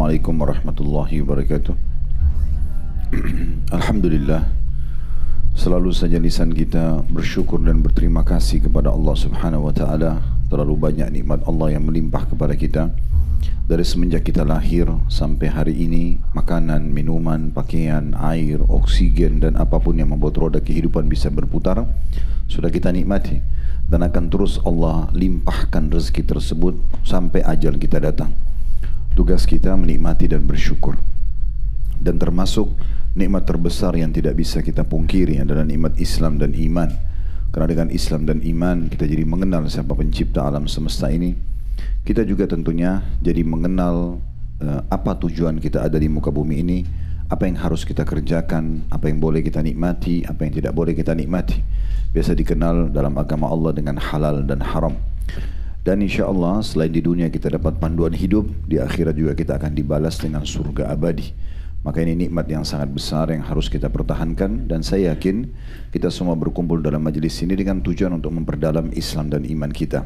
Assalamualaikum warahmatullahi wabarakatuh. Alhamdulillah, selalu saja lisan kita bersyukur dan berterima kasih kepada Allah Subhanahu wa taala. Terlalu banyak nikmat Allah yang melimpah kepada kita dari semenjak kita lahir sampai hari ini. Makanan, minuman, pakaian, air, oksigen dan apapun yang membuat roda kehidupan bisa berputar sudah kita nikmati, dan akan terus Allah limpahkan rezeki tersebut sampai ajal kita datang. Tugas kita menikmati dan bersyukur. Dan termasuk nikmat terbesar yang tidak bisa kita pungkiri adalah nikmat Islam dan iman. Karena dengan Islam dan iman kita jadi mengenal siapa pencipta alam semesta ini. Kita juga tentunya jadi mengenal apa tujuan kita ada di muka bumi ini, apa yang harus kita kerjakan, apa yang boleh kita nikmati, apa yang tidak boleh kita nikmati. Biasa dikenal dalam agama Allah dengan halal dan haram. Dan insya Allah selain di dunia kita dapat panduan hidup, di akhirat juga kita akan dibalas dengan surga abadi. Maka ini nikmat yang sangat besar yang harus kita pertahankan, dan saya yakin kita semua berkumpul dalam majelis ini dengan tujuan untuk memperdalam Islam dan iman kita.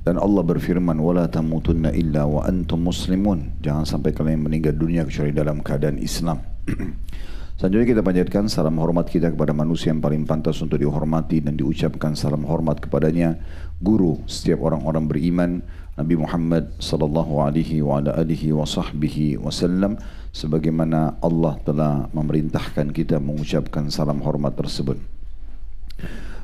Dan Allah berfirman, "Wala tamutunna illa wa antum muslimun." Jangan sampai kalian meninggal dunia kecuali dalam keadaan Islam. Selanjutnya kita panjatkan salam hormat kita kepada manusia yang paling pantas untuk dihormati dan diucapkan salam hormat kepadanya, guru setiap orang-orang beriman, Nabi Muhammad sallallahu alaihi wa ala alihi wa sahbihi wasallam, sebagaimana Allah telah memerintahkan kita mengucapkan salam hormat tersebut.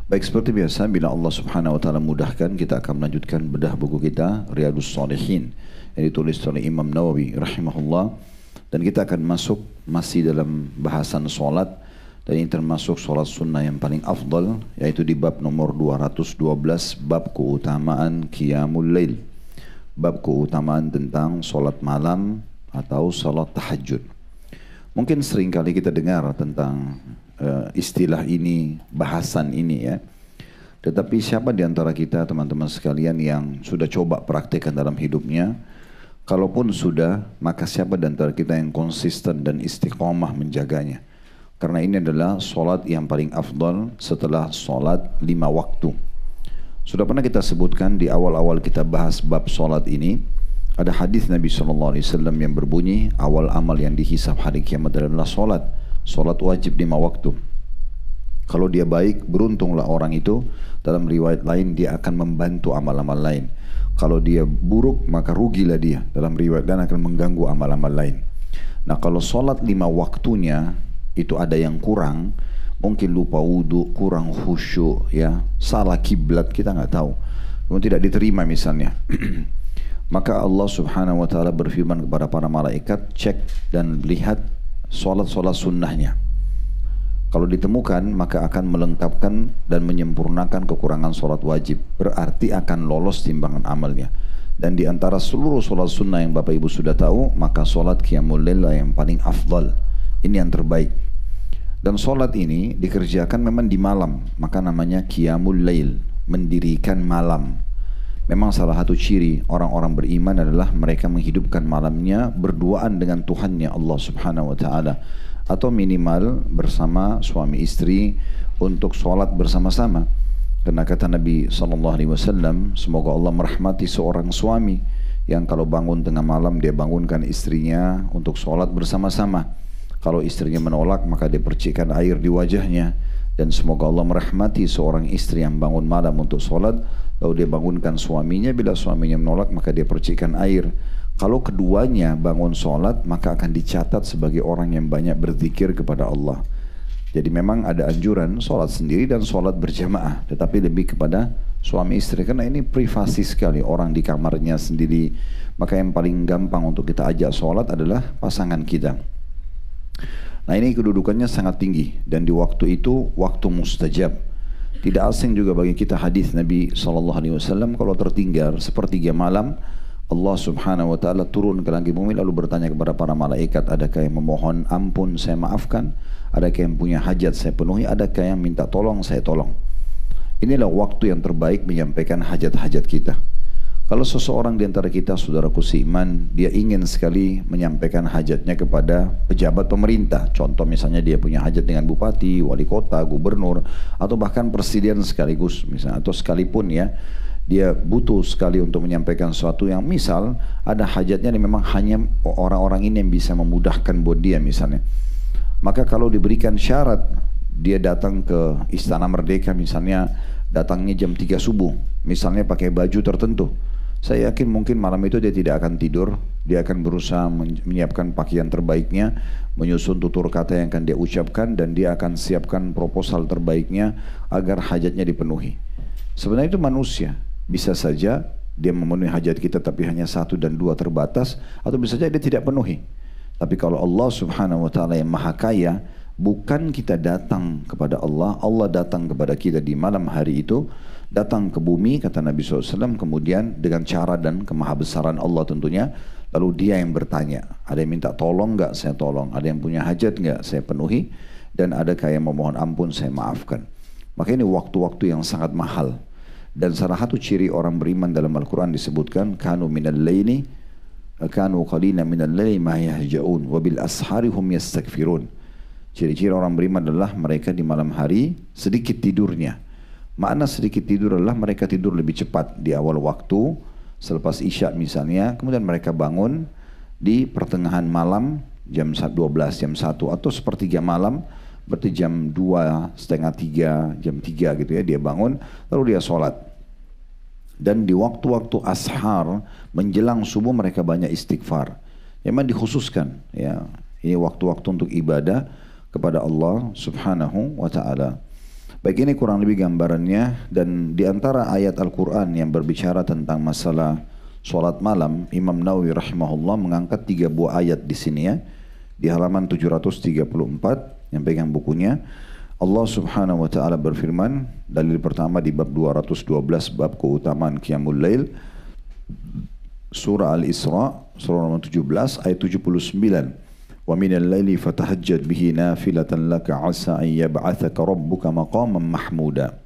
Baik, seperti biasa, bila Allah Subhanahu wa taala mudahkan, kita akan melanjutkan bedah buku kita Riyadhus Shalihin yang ditulis oleh Imam Nawawi rahimahullah. Dan kita akan masuk masih dalam bahasan solat, dan ini termasuk solat sunnah yang paling afdal, yaitu di bab nomor 212, bab keutamaan Qiyamul Lail, bab keutamaan tentang solat malam atau solat tahajud. Mungkin sering kali kita dengar tentang istilah ini, bahasan ini ya. Tetapi siapa di antara kita teman-teman sekalian yang sudah coba praktekkan dalam hidupnya? Kalaupun sudah, maka siapa di antara kita yang konsisten dan istiqomah menjaganya? Karena ini adalah solat yang paling afdal setelah solat 5 waktu. Sudah pernah kita sebutkan di awal-awal kita bahas bab solat ini, ada hadis Nabi SAW yang berbunyi, awal amal yang dihisab hari kiamat adalah solat. Solat wajib 5 waktu. Kalau dia baik, beruntunglah orang itu. Dalam riwayat lain, dia akan membantu amal-amal lain. Kalau dia buruk, maka rugilah dia. Dalam riwayat dan akan mengganggu amal-amal lain. Nah, kalau solat 5 waktunya itu ada yang kurang, mungkin lupa wudhu, kurang khusyuk, ya, salah kiblat, kita nggak tahu, mungkin tidak diterima misalnya. Maka Allah Subhanahu wa taala berfirman kepada para malaikat, cek dan lihat solat-solat sunnahnya. Kalau ditemukan, maka akan melengkapkan dan menyempurnakan kekurangan solat wajib. Berarti akan lolos timbangan amalnya. Dan di antara seluruh solat sunnah yang Bapak Ibu sudah tahu, maka solat Qiyamul Lail yang paling afdal. Ini yang terbaik. Dan solat ini dikerjakan memang di malam, maka namanya Qiyamul Lail, mendirikan malam. Memang salah satu ciri orang-orang beriman adalah mereka menghidupkan malamnya berduaan dengan Tuhannya Allah Subhanahu wa taala, atau minimal bersama suami istri untuk sholat bersama-sama. Karena kata Nabi SAW, semoga Allah merahmati seorang suami yang kalau bangun tengah malam dia bangunkan istrinya untuk sholat bersama-sama. Kalau istrinya menolak, maka dia percikkan air di wajahnya. Dan semoga Allah merahmati seorang istri yang bangun malam untuk sholat, lalu dia bangunkan suaminya. Bila suaminya menolak, maka dia percikkan air. Kalau keduanya bangun sholat, maka akan dicatat sebagai orang yang banyak berzikir kepada Allah. Jadi memang ada anjuran sholat sendiri dan sholat berjamaah, tetapi lebih kepada suami istri, karena ini privasi sekali, orang di kamarnya sendiri. Maka yang paling gampang untuk kita ajak sholat adalah pasangan kita. Nah, ini kedudukannya sangat tinggi, dan di waktu itu waktu mustajab. Tidak asing juga bagi kita hadis Nabi SAW, kalau tertinggal sepertiga malam, Allah Subhanahu wa taala turun ke langit bumi lalu bertanya kepada para malaikat, adakah yang memohon ampun saya maafkan, adakah yang punya hajat saya penuhi, adakah yang minta tolong saya tolong. Inilah waktu yang terbaik menyampaikan hajat-hajat kita. Kalau seseorang di antara kita, saudaraku seiman, dia ingin sekali menyampaikan hajatnya kepada pejabat pemerintah, contoh misalnya dia punya hajat dengan bupati, wali kota, gubernur, atau bahkan presiden sekaligus misalnya, atau sekalipun ya, dia butuh sekali untuk menyampaikan sesuatu yang misal ada hajatnya yang memang hanya orang-orang ini yang bisa memudahkan buat dia misalnya. Maka kalau diberikan syarat dia datang ke Istana Merdeka misalnya, datangnya jam 3 subuh, misalnya pakai baju tertentu. Saya yakin mungkin malam itu dia tidak akan tidur, dia akan berusaha menyiapkan pakaian terbaiknya, menyusun tutur kata yang akan dia ucapkan, dan dia akan siapkan proposal terbaiknya agar hajatnya dipenuhi. Sebenarnya itu manusia. Bisa saja dia memenuhi hajat kita tapi hanya 1 dan 2 terbatas, atau bisa saja dia tidak penuhi. Tapi kalau Allah Subhanahu wa taala yang Maha Kaya, bukan kita datang kepada Allah, Allah datang kepada kita di malam hari itu, datang ke bumi kata Nabi SAW, kemudian dengan cara dan kemahabesaran Allah tentunya, lalu dia yang bertanya, ada yang minta tolong enggak, saya tolong, ada yang punya hajat enggak, saya penuhi, dan ada yang memohon ampun, saya maafkan. Maka ini waktu-waktu yang sangat mahal. Dan salah satu ciri orang beriman dalam Al-Quran disebutkan kanu minal laili kanu qalina minal laili ma yahja'un wa bil ashari hum yastaghfirun. Ciri-ciri orang beriman adalah mereka di malam hari sedikit tidurnya. Makna sedikit tidur adalah mereka tidur lebih cepat di awal waktu selepas Isya misalnya, kemudian mereka bangun di pertengahan malam jam 12, jam 1 atau sepertiga malam, berarti jam 2, setengah 3, jam 3 gitu ya, dia bangun, lalu dia sholat. Dan di waktu-waktu ashar, menjelang subuh mereka banyak istighfar. Memang dikhususkan, ya, ini waktu-waktu untuk ibadah kepada Allah Subhanahu wa ta'ala. Baik, ini kurang lebih gambarannya, dan di antara ayat Al-Quran yang berbicara tentang masalah sholat malam, Imam Nawawi rahimahullah mengangkat 3 buah ayat di sini ya, di halaman 734. Yang pegang bukunya, Allah Subhanahu wa taala berfirman, dalil pertama di bab 212, bab keutamaan Qiyamul Lail, surah Al-Isra, surah nomor 17 ayat 79. Wa minal laili fatahajjad bihi nafilatan laka asa an yab'atsaka rabbuka maqaman mahmuda.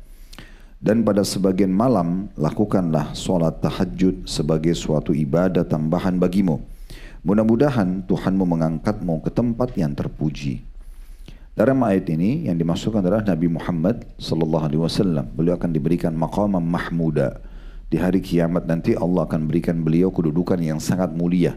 Dan pada sebagian malam lakukanlah salat tahajud sebagai suatu ibadah tambahan bagimu. Mudah-mudahan Tuhanmu mengangkatmu ke tempat yang terpuji. Dalam ayat ini yang dimaksudkan adalah Nabi Muhammad sallallahu alaihi wasallam. Beliau akan diberikan maqaman mahmuda. Di hari kiamat nanti Allah akan berikan beliau kedudukan yang sangat mulia.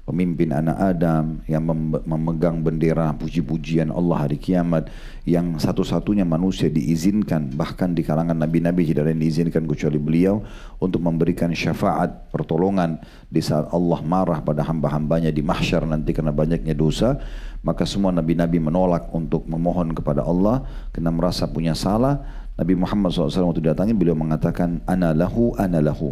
Pemimpin anak Adam yang memegang bendera puji-pujian Allah hari kiamat, yang satu-satunya manusia diizinkan, bahkan di kalangan nabi-nabi tidak ada yang diizinkan kecuali beliau, untuk memberikan syafaat, pertolongan di saat Allah marah pada hamba-hambanya di mahsyar nanti karena banyaknya dosa. Maka semua nabi-nabi menolak untuk memohon kepada Allah karena merasa punya salah. Nabi Muhammad SAW waktu datangi, beliau mengatakan ana lahu,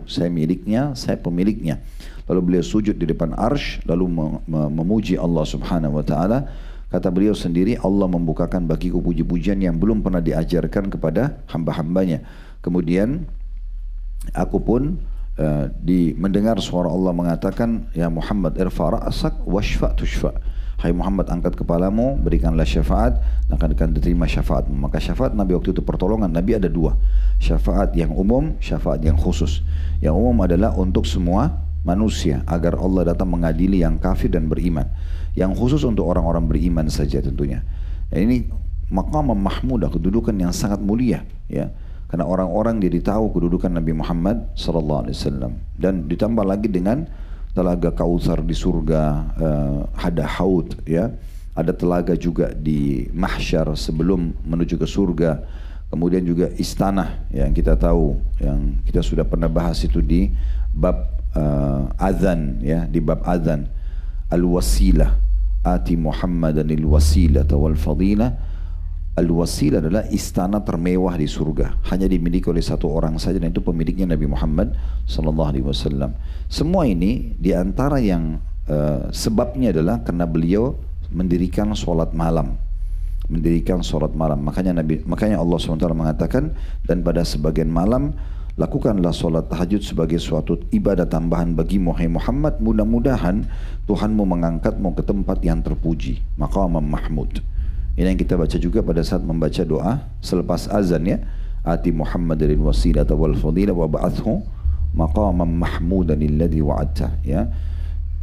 saya miliknya, saya pemiliknya. Lalu beliau sujud di depan arsy, lalu memuji Allah Subhanahu wa taala. Kata beliau sendiri, Allah membukakan bagiku puji-pujian yang belum pernah diajarkan kepada hamba-hambanya. Kemudian aku pun mendengar suara Allah mengatakan, ya Muhammad irfa ra'sak washfa' tushfa'. Hai Muhammad, angkat kepalamu, berikanlah syafaat, akan diterima syafaatmu. Maka syafaat Nabi waktu itu pertolongan Nabi ada 2. Syafaat yang umum, syafaat yang khusus. Yang umum adalah untuk semua manusia, agar Allah datang mengadili yang kafir dan beriman. Yang khusus untuk orang-orang beriman saja tentunya. Dan ini maqam mahmudah, kedudukan yang sangat mulia, ya. Karena orang-orang jadi tahu kedudukan Nabi Muhammad sallallahu alaihi wasallam, dan ditambah lagi dengan telaga Kautsar di surga, ada haud, ya, ada telaga juga di mahsyar sebelum menuju ke surga. Kemudian juga istana yang kita tahu, yang kita sudah pernah bahas itu di bab azan, ya, di bab azan. Al-wasilah, ati Muhammadanil wasilah wal fadilah. Al-wasilah adalah istana termewah di surga, hanya dimiliki oleh 1 orang saja, dan itu pemiliknya Nabi Muhammad sallallahu alaihi wasallam. Semua ini diantara yang sebabnya adalah karena beliau mendirikan sholat malam. Makanya Allah SWT mengatakan, dan pada sebagian malam lakukanlah sholat tahajud sebagai suatu ibadah tambahan bagimu, hai Muhammad, mudah-mudahan Tuhanmu mengangkatmu ke tempat yang terpuji, maqaman mahmud. Ini yang kita baca juga pada saat membaca doa selepas azan, ya. Ati Muhammadin wasilah wal fadilah wa ba'athu maqaman mahmudan alladhi wa'adta, ya.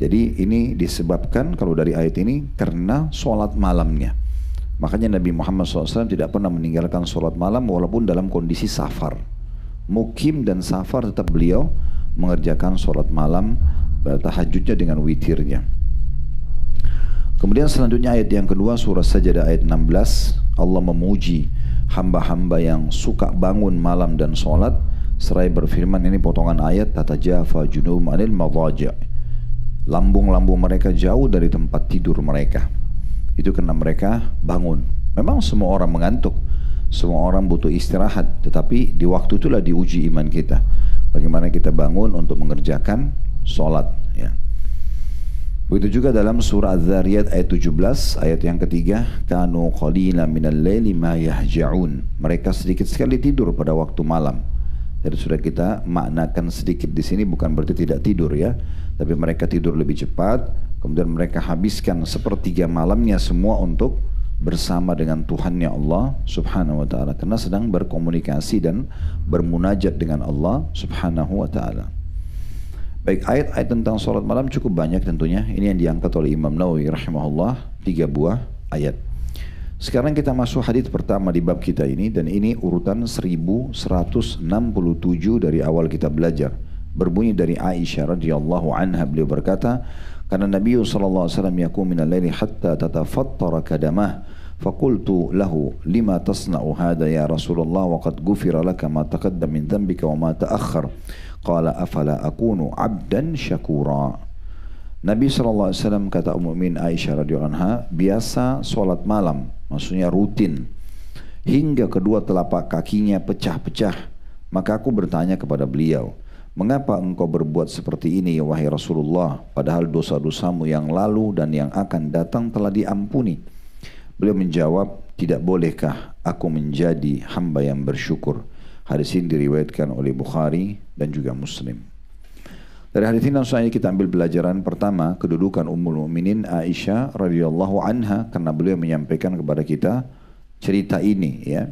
Jadi ini disebabkan kalau dari ayat ini karena sholat malamnya. Makanya Nabi Muhammad SAW tidak pernah meninggalkan sholat malam walaupun dalam kondisi safar. mukim dan safar tetap beliau mengerjakan sholat malam tahajudnya dengan witirnya. Kemudian selanjutnya ayat yang kedua surah Sajdah ayat 16, Allah memuji hamba-hamba yang suka bangun malam dan sholat, seraya berfirman, ini potongan ayat, tatajafa junubum anil madaji', lambung-lambung mereka jauh dari tempat tidur mereka. Itu karena mereka bangun. Memang semua orang mengantuk, semua orang butuh istirahat, tetapi di waktu itulah diuji iman kita. Bagaimana kita bangun untuk mengerjakan sholat, ya. Begitu juga dalam surah Az-Zariyat ayat 17, ayat yang ketiga, kanu qalilan minal laili ma yahja'un. Mereka sedikit sekali tidur pada waktu malam. Jadi sudah kita maknakan sedikit di sini bukan berarti tidak tidur ya, tapi mereka tidur lebih cepat, kemudian mereka habiskan sepertiga malamnya semua untuk bersama dengan Tuhannya Allah Subhanahu wa taala, karena sedang berkomunikasi dan bermunajat dengan Allah Subhanahu wa taala. Baik, ayat-ayat tentang sholat malam cukup banyak tentunya. Ini yang diangkat oleh Imam Nawawi rahimahullah, 3 buah ayat. Sekarang kita masuk hadits pertama di bab kita ini, dan ini urutan 1167 dari awal kita belajar. Berbunyi dari Aisyah radhiyallahu anha, beliau berkata, karena Nabi sallallahu alaihi wasallam yaqum min al-laili hatta tatafattara kadamah, faqultu lahu lima tasna'u hadha ya Rasulullah wa qad ghufira laka ma taqaddama min dhanbika wa ma ta'akhkhar. Qala afala akunu abdan syakura. Nabi SAW kata Mukmin Aisyah radhiyallahu anha biasa sholat malam, maksudnya rutin, hingga kedua telapak kakinya pecah-pecah. Maka aku bertanya kepada beliau, mengapa engkau berbuat seperti ini wahai Rasulullah, padahal dosa-dosamu yang lalu dan yang akan datang telah diampuni? Beliau menjawab, tidak bolehkah aku menjadi hamba yang bersyukur? Hadis ini diriwayatkan oleh Bukhari dan juga Muslim. Dari hadis ini langsung saja kita ambil pelajaran pertama, kedudukan Ummul Mukminin Aisyah radhiyallahu anha, karena beliau menyampaikan kepada kita cerita ini ya.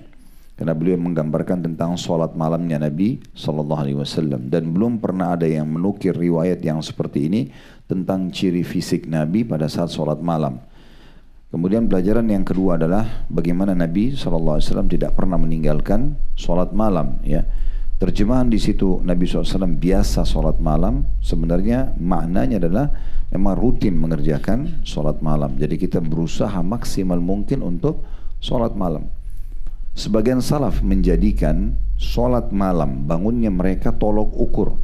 Karena beliau menggambarkan tentang sholat malamnya Nabi sallallahu alaihi wasallam, dan belum pernah ada yang menukir riwayat yang seperti ini tentang ciri fisik Nabi pada saat sholat malam. Kemudian pelajaran yang kedua adalah bagaimana Nabi SAW tidak pernah meninggalkan sholat malam. Ya. Terjemahan di situ Nabi SAW biasa sholat malam, sebenarnya maknanya adalah memang rutin mengerjakan sholat malam. Jadi kita berusaha maksimal mungkin untuk sholat malam. Sebagian salaf menjadikan sholat malam, bangunnya mereka tolok ukur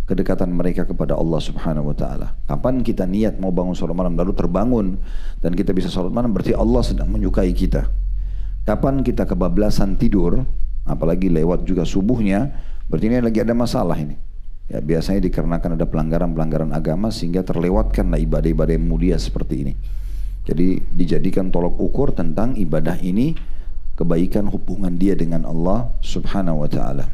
kedekatan mereka kepada Allah Subhanahu wa taala. Kapan kita niat mau bangun sholat malam lalu terbangun dan kita bisa sholat malam, berarti Allah sedang menyukai kita. Kapan kita kebablasan tidur, apalagi lewat juga subuhnya, berarti ini lagi ada masalah ini. Ya, biasanya dikarenakan ada pelanggaran-pelanggaran agama sehingga terlewatkanlah ibadah-ibadah yang mulia seperti ini. Jadi dijadikan tolok ukur tentang ibadah ini, kebaikan hubungan dia dengan Allah Subhanahu wa taala.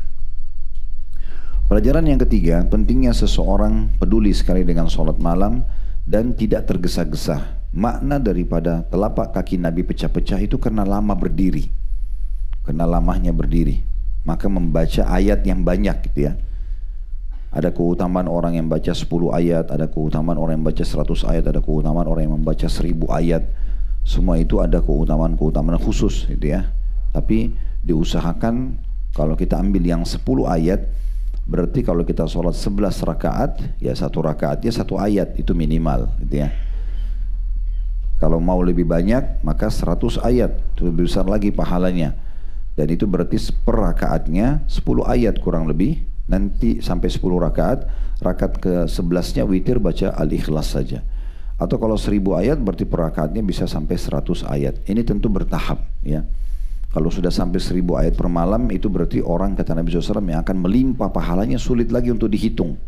Pelajaran yang ketiga, pentingnya seseorang peduli sekali dengan sholat malam dan tidak tergesa-gesa. Makna daripada telapak kaki Nabi pecah-pecah itu karena lama berdiri, karena lamanya berdiri. Maka membaca ayat yang banyak gitu ya. Ada keutamaan orang yang baca 10 ayat, ada keutamaan orang yang baca 100 ayat, ada keutamaan orang yang membaca 1000 ayat. Semua itu ada keutamaan-keutamaan khusus gitu ya. Tapi diusahakan kalau kita ambil yang 10 ayat, berarti kalau kita sholat 11 rakaat, ya 1 rakaatnya 1 ayat, itu minimal gitu ya. Kalau mau lebih banyak, maka 100 ayat, itu lebih besar lagi pahalanya. Dan itu berarti per rakaatnya 10 ayat kurang lebih, nanti sampai 10 rakaat, rakaat ke-11-nya witir baca Al-Ikhlas saja. Atau kalau 1000 ayat berarti per rakaatnya bisa sampai 100 ayat. Ini tentu bertahap ya. Kalau sudah sampai 1000 ayat per malam, itu berarti orang, kata Nabi SAW, yang akan melimpah pahalanya sulit lagi untuk dihitung.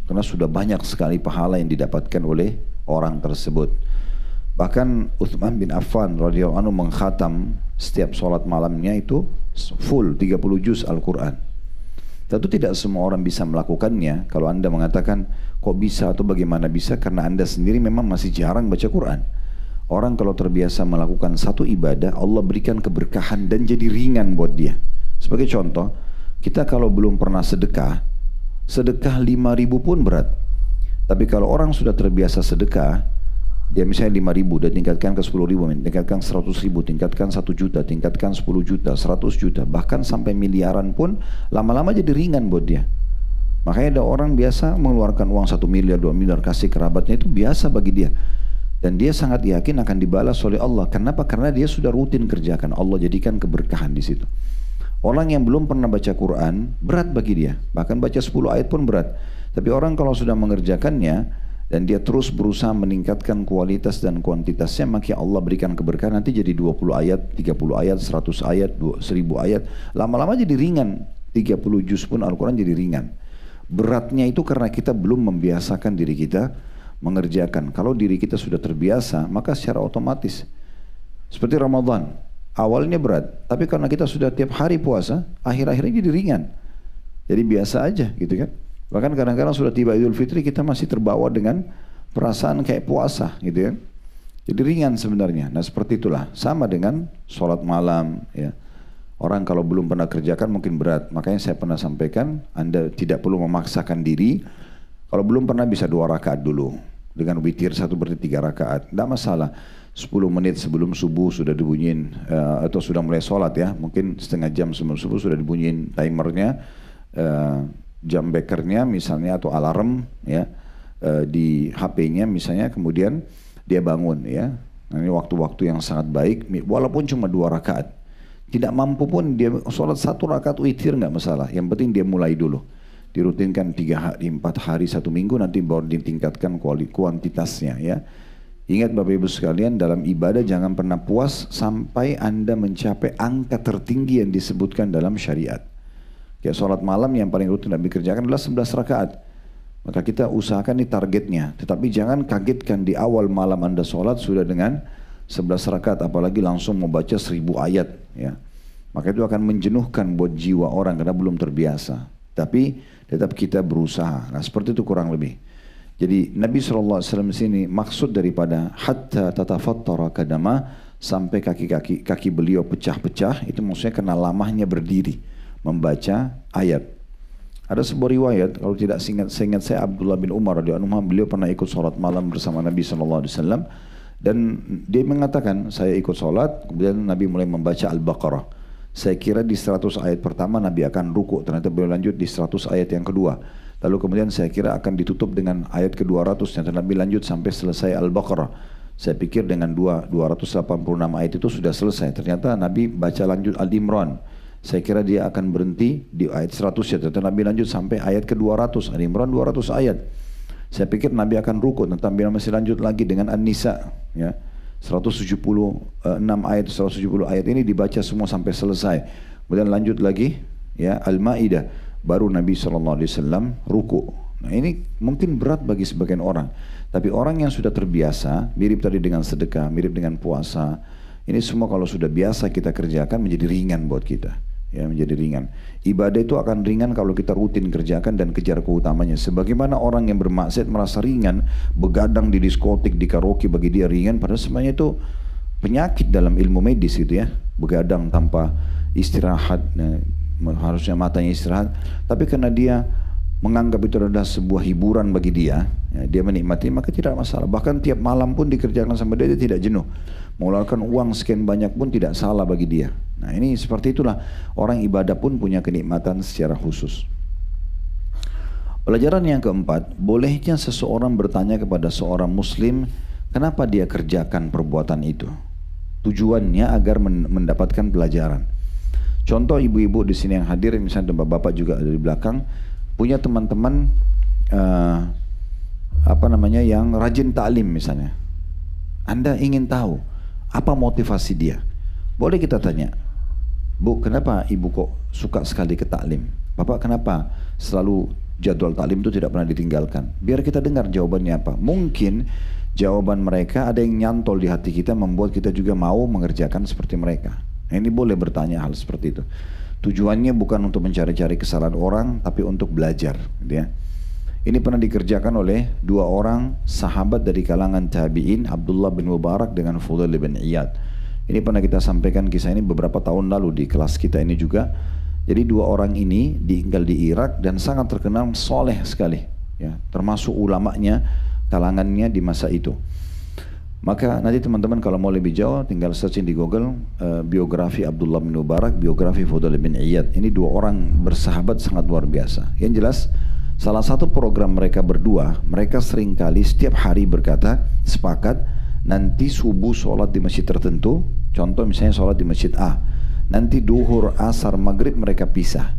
Karena sudah banyak sekali pahala yang didapatkan oleh orang tersebut. Bahkan Uthman bin Affan radhiyallahu anhu mengkhatam setiap sholat malamnya itu full 30 juz Al-Quran. Tentu tidak semua orang bisa melakukannya. Kalau anda mengatakan kok bisa atau bagaimana bisa, karena anda sendiri memang masih jarang baca Quran. Orang kalau terbiasa melakukan satu ibadah, Allah berikan keberkahan dan jadi ringan buat dia. Sebagai contoh, kita kalau belum pernah sedekah 5.000 pun berat. Tapi kalau orang sudah terbiasa sedekah, Dia misalnya 5.000, dia tingkatkan ke 10.000, tingkatkan 100.000, tingkatkan 1 juta, tingkatkan 10 juta, 100 juta, bahkan sampai miliaran pun lama-lama jadi ringan buat dia. Makanya ada orang biasa mengeluarkan uang 1 miliar, 2 miliar, kasih kerabatnya, itu biasa bagi dia. Dan dia sangat yakin akan dibalas oleh Allah. Kenapa? Karena dia sudah rutin kerjakan. Allah jadikan keberkahan di situ. Orang yang belum pernah baca Quran, berat bagi dia. Bahkan baca 10 ayat pun berat. Tapi orang kalau sudah mengerjakannya, dan dia terus berusaha meningkatkan kualitas dan kuantitasnya, maka Allah berikan keberkahan, nanti jadi 20 ayat, 30 ayat, 100 ayat, 1000 ayat. Lama-lama jadi ringan. 30 juz pun Al-Quran jadi ringan. Beratnya itu karena kita belum membiasakan diri kita mengerjakan. Kalau diri kita sudah terbiasa, maka secara otomatis. Seperti Ramadan, awalnya berat, tapi karena kita sudah tiap hari puasa, akhir-akhirnya jadi ringan. Jadi biasa aja gitu kan. Bahkan kadang-kadang sudah tiba Idul Fitri, kita masih terbawa dengan perasaan kayak puasa gitu ya. Jadi ringan sebenarnya. Nah seperti itulah, sama dengan sholat malam ya. Orang kalau belum pernah kerjakan mungkin berat. Makanya saya pernah sampaikan, Anda tidak perlu memaksakan diri. Kalau belum pernah bisa 2 rakaat dulu. Dengan witir 1 berarti 3 rakaat. Tidak masalah. 10 menit sebelum subuh sudah dibunyiin, atau sudah mulai sholat ya. Mungkin setengah jam sebelum subuh sudah dibunyiin timernya. Jam bekernya misalnya atau alarm ya di HP-nya misalnya, kemudian dia bangun ya. Nah, ini waktu-waktu yang sangat baik, walaupun cuma 2 rakaat. Tidak mampu pun dia sholat 1 rakaat witir nggak masalah. Yang penting dia mulai dulu. Dirutinkan 3 hari, 4 hari, 1 minggu, nanti baru ditingkatkan kuantitasnya ya. Ingat Bapak Ibu sekalian, dalam ibadah jangan pernah puas sampai Anda mencapai angka tertinggi yang disebutkan dalam syariat. Kayak sholat malam yang paling rutin Nabi kerjakan adalah 11 rakaat. Maka kita usahakan ini targetnya. Tetapi jangan kagetkan di awal malam Anda sholat sudah dengan 11 rakaat. Apalagi langsung membaca 1000 ayat. Ya. Maka itu akan menjenuhkan buat jiwa orang karena belum terbiasa. Tapi tetap kita berusaha. Nah seperti itu kurang lebih. Jadi Nabi SAW sini maksud daripada hatta tatafattara kadama, sampai kaki beliau pecah-pecah, itu maksudnya karena lamanya berdiri membaca ayat. Ada sebuah riwayat, kalau tidak seingat saya Abdullah bin Umar radhiyallahu anhu, beliau pernah ikut sholat malam bersama Nabi SAW, dan dia mengatakan saya ikut sholat, kemudian Nabi mulai membaca Al-Baqarah. Saya kira di 100 ayat pertama Nabi akan ruku, ternyata beliau lanjut di 100 ayat yang kedua. Lalu kemudian saya kira akan ditutup dengan ayat ke-200, ternyata Nabi lanjut sampai selesai Al-Baqarah. Saya pikir dengan 286 ayat itu sudah selesai, ternyata Nabi baca lanjut Al-Imran. Saya kira dia akan berhenti di ayat 100 ya, ternyata Nabi lanjut sampai ayat ke-200, Al-Imran 200 ayat. Saya pikir Nabi akan rukuk, tetapi Nabi masih lanjut lagi dengan An-Nisa ya. 176 ayat, 170 ayat ini dibaca semua sampai selesai. Kemudian lanjut lagi ya Al-Maidah, baru Nabi SAW rukuk. Nah ini mungkin berat bagi sebagian orang, tapi orang yang sudah terbiasa, mirip tadi dengan sedekah, mirip dengan puasa, ini semua kalau sudah biasa kita kerjakan menjadi ringan buat kita. Ya, menjadi ringan. Ibadah itu akan ringan kalau kita rutin kerjakan dan kejar keutamanya. Sebagaimana orang yang bermaksiat merasa ringan, begadang di diskotik, di karaoke bagi dia ringan, padahal sebenarnya itu penyakit dalam ilmu medis gitu ya. Begadang tanpa istirahat, harusnya matanya istirahat, tapi karena dia menganggap itu adalah sebuah hiburan bagi dia, ya, dia menikmati, maka tidak masalah. Bahkan tiap malam pun dikerjakan sama dia tidak jenuh. Mengeluarkan uang sekian banyak pun tidak salah bagi dia. Nah ini seperti itulah, orang ibadah pun punya kenikmatan secara khusus. Pelajaran yang keempat, bolehnya seseorang bertanya kepada seorang muslim, kenapa dia kerjakan perbuatan itu? Tujuannya agar mendapatkan pelajaran. Contoh ibu-ibu di sini yang hadir, misalnya bapak-bapak juga ada di belakang, punya teman-teman yang rajin taklim misalnya. Anda ingin tahu apa motivasi dia? Boleh kita tanya, Bu, kenapa ibu kok suka sekali ke taklim? Bapak kenapa selalu jadwal taklim itu tidak pernah ditinggalkan? Biar kita dengar jawabannya apa. Mungkin jawaban mereka ada yang nyantol di hati kita, membuat kita juga mau mengerjakan seperti mereka. Nah, ini boleh bertanya hal seperti itu. Tujuannya bukan untuk mencari-cari kesalahan orang, tapi untuk belajar, gitu ya. Ini pernah dikerjakan oleh 2 orang sahabat dari kalangan tabi'in, Abdullah bin Mubarak dengan Fudail bin Iyad. Ini pernah kita sampaikan kisah ini beberapa tahun lalu di kelas kita ini juga. Jadi 2 orang ini tinggal di Irak dan sangat terkenal soleh sekali, ya, termasuk ulamanya, kalangannya di masa itu. Maka nanti teman-teman kalau mau lebih jauh tinggal searching di Google biografi Abdullah bin Mubarak, biografi Fudail bin Iyad. Ini dua orang bersahabat sangat luar biasa. Yang jelas salah satu program mereka berdua, mereka seringkali setiap hari berkata sepakat nanti subuh sholat di masjid tertentu. Contoh misalnya sholat di masjid A, nanti duhur, asar, maghrib mereka pisah.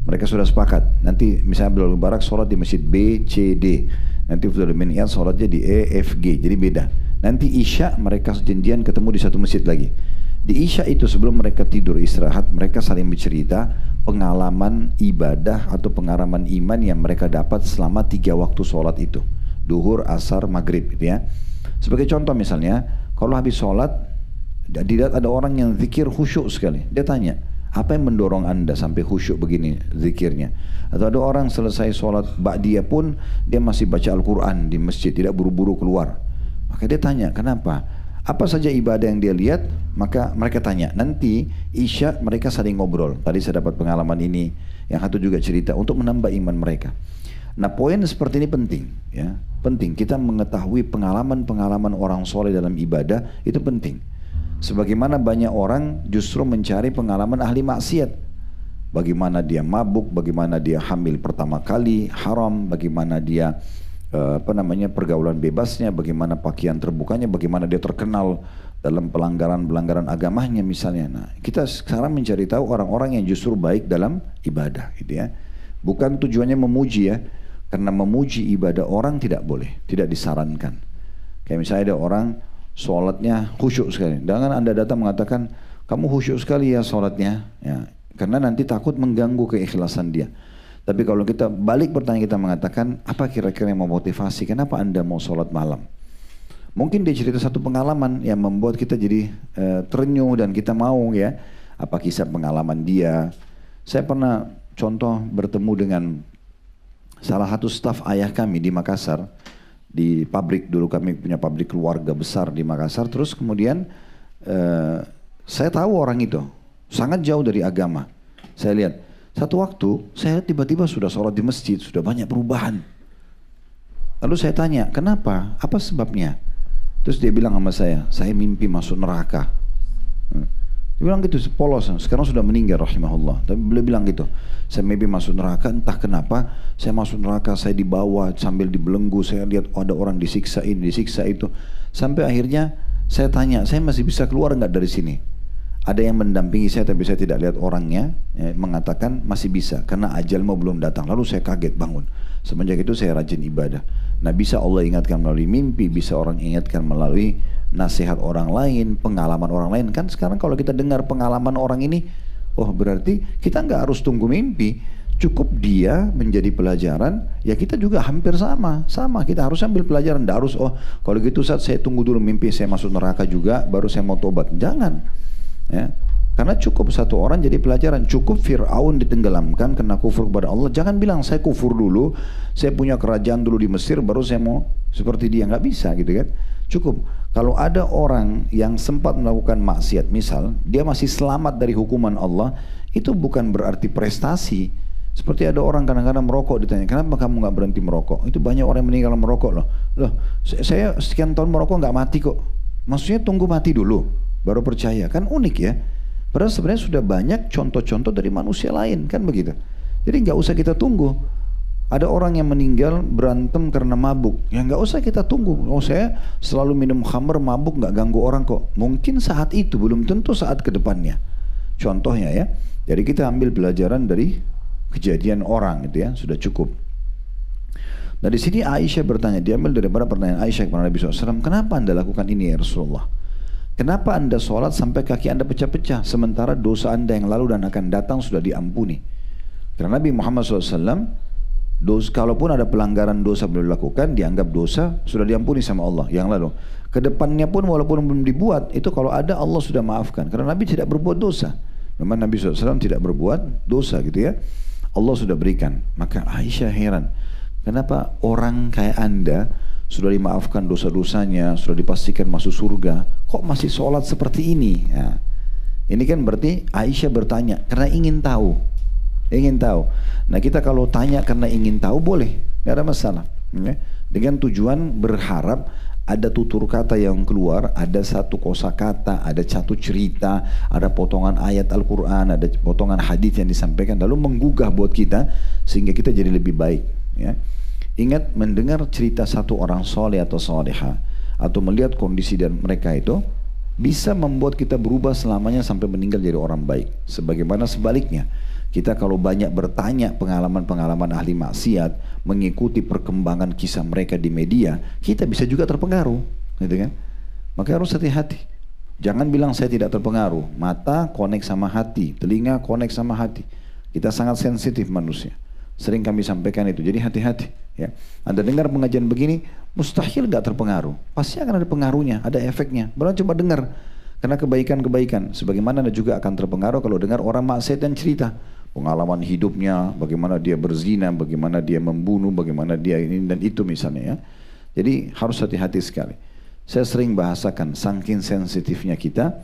Mereka sudah sepakat. Nanti misalnya Abdullah bin Mubarak sholat di masjid B, C, D. Nanti Fudail bin Iyad sholatnya di E, F, G. Jadi beda. Nanti Isya mereka janjian ketemu di satu masjid lagi. Di Isya itu sebelum mereka tidur istirahat, mereka saling bercerita pengalaman ibadah atau pengalaman iman yang mereka dapat selama 3 waktu sholat itu. Duhur, asar, maghrib gitu ya. Sebagai contoh misalnya, kalau habis sholat, dilihat ada orang yang zikir khusyuk sekali. Dia tanya, apa yang mendorong anda sampai khusyuk begini zikirnya? Atau ada orang selesai sholat ba'diyah pun dia masih baca Al-Quran di masjid, tidak buru-buru keluar. Maka dia tanya, kenapa? Apa saja ibadah yang dia lihat? Maka mereka tanya, nanti Isya mereka saling ngobrol. Tadi saya dapat pengalaman ini, yang satu juga cerita untuk menambah iman mereka. Nah poin seperti ini penting ya, penting kita mengetahui pengalaman-pengalaman orang soleh dalam ibadah itu penting. Sebagaimana banyak orang justru mencari pengalaman ahli maksiat. Bagaimana dia mabuk, bagaimana dia hamil pertama kali, haram, bagaimana dia pergaulan bebasnya, bagaimana pakaian terbukanya, bagaimana dia terkenal dalam pelanggaran-pelanggaran agamanya misalnya. Nah, kita sekarang mencari tahu orang-orang yang justru baik dalam ibadah gitu ya. Bukan tujuannya memuji ya, karena memuji ibadah orang tidak boleh, tidak disarankan. Kayak misalnya ada orang sholatnya khusyuk sekali. Jangan anda datang mengatakan kamu khusyuk sekali ya sholatnya, ya, karena nanti takut mengganggu keikhlasan dia. Tapi kalau kita balik pertanyaan kita mengatakan apa kira-kira yang memotivasi, kenapa anda mau sholat malam? Mungkin dia cerita satu pengalaman yang membuat kita jadi terenyuh dan kita mau ya. Apa kisah pengalaman dia? Saya pernah contoh bertemu dengan salah satu staf ayah kami di Makassar. Di pabrik, dulu kami punya pabrik keluarga besar di Makassar. Terus kemudian saya tahu orang itu sangat jauh dari agama. Saya lihat satu waktu saya tiba-tiba sudah sholat di masjid, sudah banyak perubahan. Lalu saya tanya, kenapa? Apa sebabnya? Terus dia bilang sama saya mimpi masuk neraka. Dia bilang gitu, polos. Sekarang sudah meninggal rahimahullah. Tapi beliau bilang gitu, saya mimpi masuk neraka, entah kenapa saya masuk neraka, saya dibawa sambil dibelenggu, saya lihat ada orang disiksa ini, disiksa itu. Sampai akhirnya saya tanya, saya masih bisa keluar nggak dari sini? Ada yang mendampingi saya tapi saya tidak lihat orangnya, ya, mengatakan masih bisa karena ajalmu belum datang. Lalu saya kaget bangun. Semenjak itu saya rajin ibadah. Nah bisa Allah ingatkan melalui mimpi, bisa orang ingatkan melalui nasihat orang lain, pengalaman orang lain. Kan sekarang kalau kita dengar pengalaman orang ini, oh berarti kita nggak harus tunggu mimpi. Cukup dia menjadi pelajaran, ya kita juga hampir sama. Kita harus ambil pelajaran. Nggak harus, oh kalau gitu saat saya tunggu dulu mimpi saya masuk neraka juga, baru saya mau tobat. Jangan. Ya, karena cukup satu orang jadi pelajaran. Cukup Fir'aun ditenggelamkan karena kufur kepada Allah. Jangan bilang saya kufur dulu, saya punya kerajaan dulu di Mesir, baru saya mau seperti dia. Nggak bisa gitu kan. Cukup kalau ada orang yang sempat melakukan maksiat, misal dia masih selamat dari hukuman Allah, itu bukan berarti prestasi. Seperti ada orang kadang-kadang merokok, ditanya kenapa kamu nggak berhenti merokok? Itu banyak orang yang meninggal merokok loh. Saya sekian tahun merokok nggak mati kok. Maksudnya tunggu mati dulu baru percaya. Kan unik ya. Padahal sebenarnya sudah banyak contoh-contoh dari manusia lain kan begitu. Jadi nggak usah kita tunggu. Ada orang yang meninggal berantem karena mabuk, ya nggak usah kita tunggu. Oh saya selalu minum khamr, mabuk nggak ganggu orang kok. Mungkin saat itu, belum tentu saat kedepannya. Contohnya ya. Jadi kita ambil pelajaran dari kejadian orang gitu ya, sudah cukup. Nah di sini Aisyah bertanya, diambil daripada pertanyaan Aisyah kepada Nabi SAW, kenapa anda lakukan ini ya Rasulullah? Kenapa anda sholat sampai kaki anda pecah-pecah sementara dosa anda yang lalu dan akan datang sudah diampuni? Karena Nabi Muhammad SAW, kalaupun ada pelanggaran dosa belum dilakukan, dianggap dosa sudah diampuni sama Allah yang lalu. Kedepannya pun walaupun belum dibuat, itu kalau ada Allah sudah maafkan. Karena Nabi tidak berbuat dosa. Memang Nabi SAW tidak berbuat dosa gitu ya. Allah sudah berikan. Maka Aisyah heran, kenapa orang kayak anda sudah dimaafkan dosa-dosanya, sudah dipastikan masuk surga, kok masih sholat seperti ini? Ya. Ini kan berarti Aisyah bertanya karena ingin tahu. Nah kita kalau tanya karena ingin tahu boleh, nggak ada masalah. Ya. Dengan tujuan berharap ada tutur kata yang keluar, ada satu kosakata, ada satu cerita, ada potongan ayat Al-Quran, ada potongan hadis yang disampaikan, lalu menggugah buat kita sehingga kita jadi lebih baik. Ya. Ingat, mendengar cerita satu orang soleh atau soleha, atau melihat kondisi dan mereka itu bisa membuat kita berubah selamanya sampai meninggal jadi orang baik. Sebagaimana sebaliknya, kita kalau banyak bertanya pengalaman-pengalaman ahli maksiat, mengikuti perkembangan kisah mereka di media, kita bisa juga terpengaruh, gitu kan? Maka harus hati-hati. Jangan bilang saya tidak terpengaruh. Mata connect sama hati, telinga connect sama hati. Kita sangat sensitif manusia. Sering kami sampaikan itu. Jadi hati-hati. Ya. Anda dengar pengajian begini, mustahil nggak terpengaruh. Pasti akan ada pengaruhnya, ada efeknya. Baru coba dengar. Karena kebaikan-kebaikan. Sebagaimana Anda juga akan terpengaruh kalau dengar orang maksiat dan cerita pengalaman hidupnya, bagaimana dia berzina, bagaimana dia membunuh, bagaimana dia ini dan itu misalnya ya. Jadi harus hati-hati sekali. Saya sering bahasakan, saking sensitifnya kita,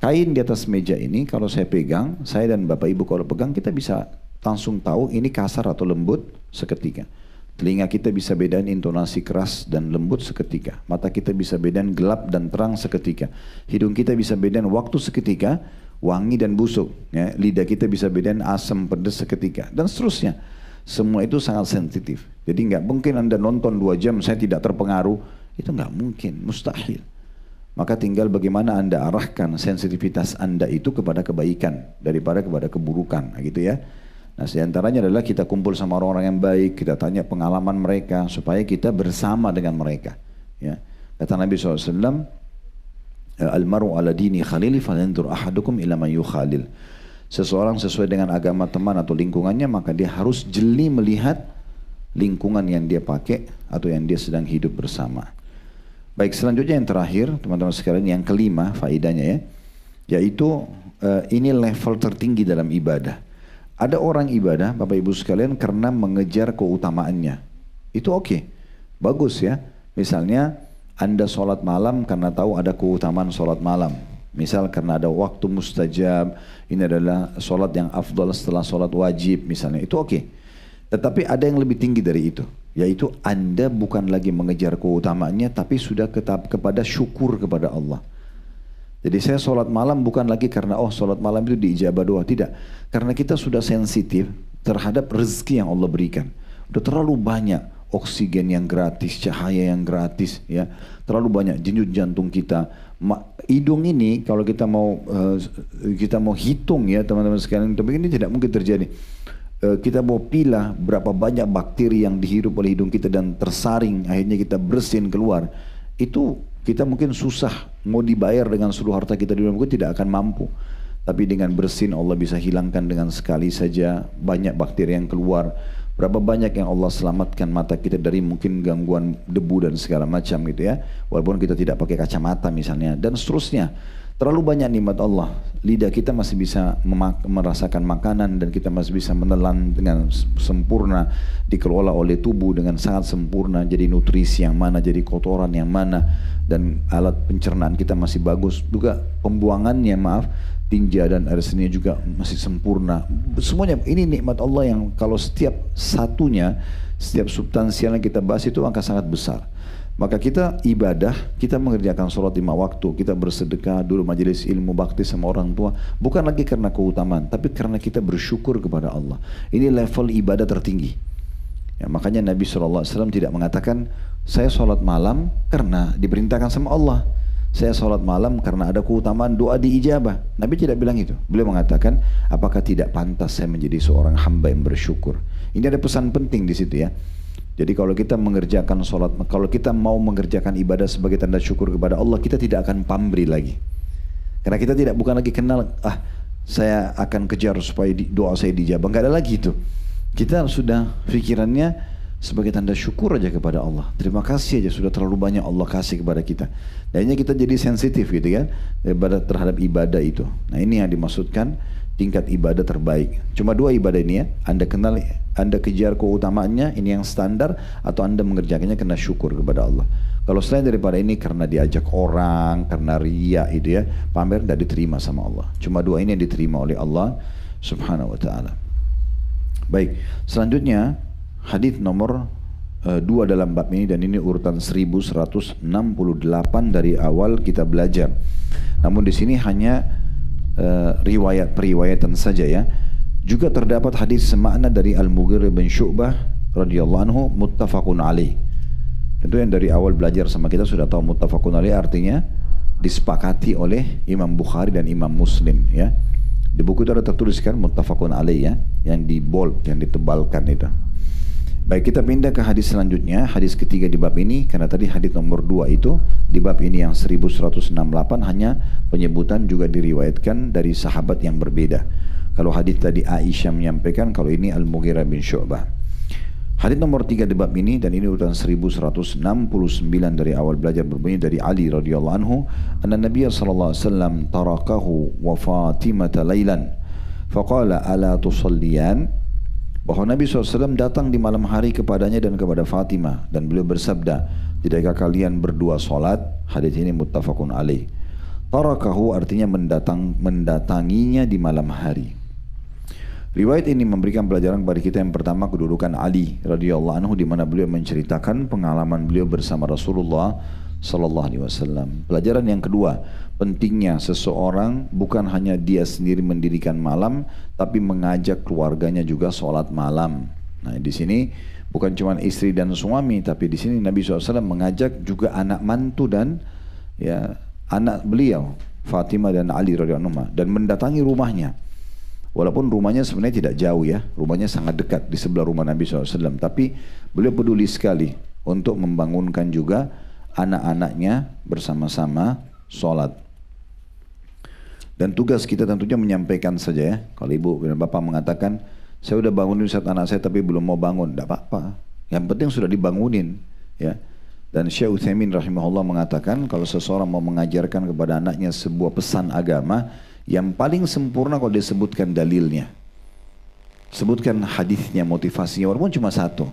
kain di atas meja ini kalau saya pegang, saya dan Bapak Ibu kalau pegang, kita bisa langsung tahu ini kasar atau lembut seketika. Telinga kita bisa bedain intonasi keras dan lembut seketika. Mata kita bisa bedain gelap dan terang seketika. Hidung kita bisa bedain waktu seketika, wangi dan busuk. Ya. Lidah kita bisa bedain asam pedas seketika. Dan seterusnya. Semua itu sangat sensitif. Jadi nggak mungkin Anda nonton 2 jam, saya tidak terpengaruh. Itu nggak mungkin, mustahil. Maka tinggal bagaimana Anda arahkan sensitivitas Anda itu kepada kebaikan daripada kepada keburukan. Gitu ya. Nah, diantaranya adalah kita kumpul sama orang-orang yang baik, kita tanya pengalaman mereka supaya kita bersama dengan mereka. Ya. Kata Nabi SAW, Al-maru ala dini khalili falandur ahadukum ila man yukhalil. Seseorang sesuai dengan agama teman atau lingkungannya, maka dia harus jeli melihat lingkungan yang dia pakai atau yang dia sedang hidup bersama. Baik, selanjutnya yang terakhir, teman-teman sekalian, yang kelima faedahnya ya, yaitu ini level tertinggi dalam ibadah. Ada orang ibadah, Bapak Ibu sekalian, karena mengejar keutamaannya. Itu oke, bagus ya. Misalnya Anda sholat malam karena tahu ada keutamaan sholat malam. Misal karena ada waktu mustajab, ini adalah sholat yang afdal setelah sholat wajib misalnya. Itu oke. Tetapi ada yang lebih tinggi dari itu. Yaitu Anda bukan lagi mengejar keutamaannya, tapi sudah kepada syukur kepada Allah. Jadi saya sholat malam bukan lagi karena sholat malam itu diijabah doa. Tidak. Karena kita sudah sensitif terhadap rezeki yang Allah berikan. Udah terlalu banyak oksigen yang gratis, cahaya yang gratis, ya. Terlalu banyak denyut jantung kita. Hidung ini kalau kita mau hitung ya teman-teman sekalian, tapi ini tidak mungkin terjadi. Kita mau pilah berapa banyak bakteri yang dihirup oleh hidung kita dan tersaring, akhirnya kita bersin keluar. Itu kita mungkin susah mau dibayar dengan seluruh harta kita di dunia, mungkin tidak akan mampu. Tapi dengan bersin Allah bisa hilangkan dengan sekali saja banyak bakteri yang keluar. Berapa banyak yang Allah selamatkan mata kita dari mungkin gangguan debu dan segala macam gitu ya. Walaupun kita tidak pakai kacamata misalnya dan seterusnya. Terlalu banyak nikmat Allah. Lidah kita masih bisa merasakan makanan dan kita masih bisa menelan dengan sempurna, dikelola oleh tubuh dengan sangat sempurna. Jadi nutrisi yang mana, jadi kotoran yang mana, dan alat pencernaan kita masih bagus. Juga pembuangannya, tinja dan air seni juga masih sempurna. Semuanya ini nikmat Allah yang kalau setiap satunya, setiap substansialnya kita bahas itu angka sangat besar. Maka kita ibadah, kita mengerjakan sholat 5 waktu, kita bersedekah, dulu majelis ilmu bakti sama orang tua, bukan lagi karena keutamaan, tapi karena kita bersyukur kepada Allah. Ini level ibadah tertinggi. Ya, makanya Nabi SAW tidak mengatakan, saya sholat malam karena diperintahkan sama Allah. Saya sholat malam karena ada keutamaan doa diijabah. Nabi tidak bilang itu. Beliau mengatakan, apakah tidak pantas saya menjadi seorang hamba yang bersyukur? Ini ada pesan penting di situ ya. Jadi kalau kita mengerjakan sholat, kalau kita mau mengerjakan ibadah sebagai tanda syukur kepada Allah, kita tidak akan pamrih lagi. Karena kita bukan lagi kenal, saya akan kejar supaya doa saya dijabah. Nggak ada lagi itu. Kita sudah pikirannya sebagai tanda syukur aja kepada Allah. Terima kasih aja sudah terlalu banyak Allah kasih kepada kita. Akhirnya kita jadi sensitif gitu kan, terhadap ibadah itu. Nah ini yang dimaksudkan tingkat ibadah terbaik. Cuma 2 ibadah ini ya, Anda kenal, Anda kejar keutamaannya, ini yang standar, atau Anda mengerjakannya karena syukur kepada Allah. Kalau selain daripada ini karena diajak orang, karena riya itu ya, pamer tidak diterima sama Allah. Cuma 2 ini yang diterima oleh Allah Subhanahu wa ta'ala. Baik, selanjutnya hadis nomor dua dalam bab ini, dan ini urutan 1168 dari awal kita belajar. Namun di sini hanya riwayat periwayatan saja ya. Juga terdapat hadis semakna dari Al-Mughirah bin Syu'bah radhiyallahu anhu, muttafaqun alaih. Tentu yang dari awal belajar sama kita sudah tahu muttafaqun alaih artinya disepakati oleh Imam Bukhari dan Imam Muslim ya. Di buku itu ada tertuliskan muttafaqun alaih ya, yang di bold, yang ditebalkan itu. Baik, kita pindah ke hadis selanjutnya, hadis ketiga di bab ini, karena tadi hadis nomor 2 itu di bab ini yang 1168 hanya penyebutan juga diriwayatkan dari sahabat yang berbeda. Kalau hadis tadi Aisyah menyampaikan, kalau ini Al-Mughirah bin Syu'bah. Hadis nomor 3 di bab ini, dan ini urutan 1169 dari awal belajar, berbunyi dari Ali radhiyallahu anhu, anna Nabiy sallallahu alaihi wasallam tarakahu wa Fatimah lailan faqala ala tusalliyan, bahwa Nabi SAW datang di malam hari kepadanya dan kepada Fatimah, dan beliau bersabda, tidakkah kalian berdua solat? Hadis ini muttafaqun alaih. Tarakahu artinya mendatanginya di malam hari. Riwayat ini memberikan pelajaran kepada kita yang pertama kedudukan Ali radhiyallahu anhu, di mana beliau menceritakan pengalaman beliau bersama Rasulullah sallallahu alaihi wasallam. Pelajaran yang kedua, pentingnya seseorang bukan hanya dia sendiri mendirikan malam, tapi mengajak keluarganya juga sholat malam. Nah, di sini bukan cuma istri dan suami, tapi di sini Nabi SAW mengajak juga anak mantu dan ya anak beliau Fatimah dan Ali radhiyallahu anhu, dan mendatangi rumahnya. Walaupun rumahnya sebenarnya tidak jauh ya, rumahnya sangat dekat di sebelah rumah Nabi SAW. Tapi beliau peduli sekali untuk membangunkan juga anak-anaknya bersama-sama sholat. Dan tugas kita tentunya menyampaikan saja ya. Kalau ibu dan bapak mengatakan, saya udah bangunin Ustaz anak saya tapi belum mau bangun, tidak apa-apa. Yang penting sudah dibangunin ya. Dan Syekh Utsaimin rahimahullah mengatakan, kalau seseorang mau mengajarkan kepada anaknya sebuah pesan agama, yang paling sempurna kalau disebutkan dalilnya, sebutkan hadisnya, motivasinya, walaupun cuma satu.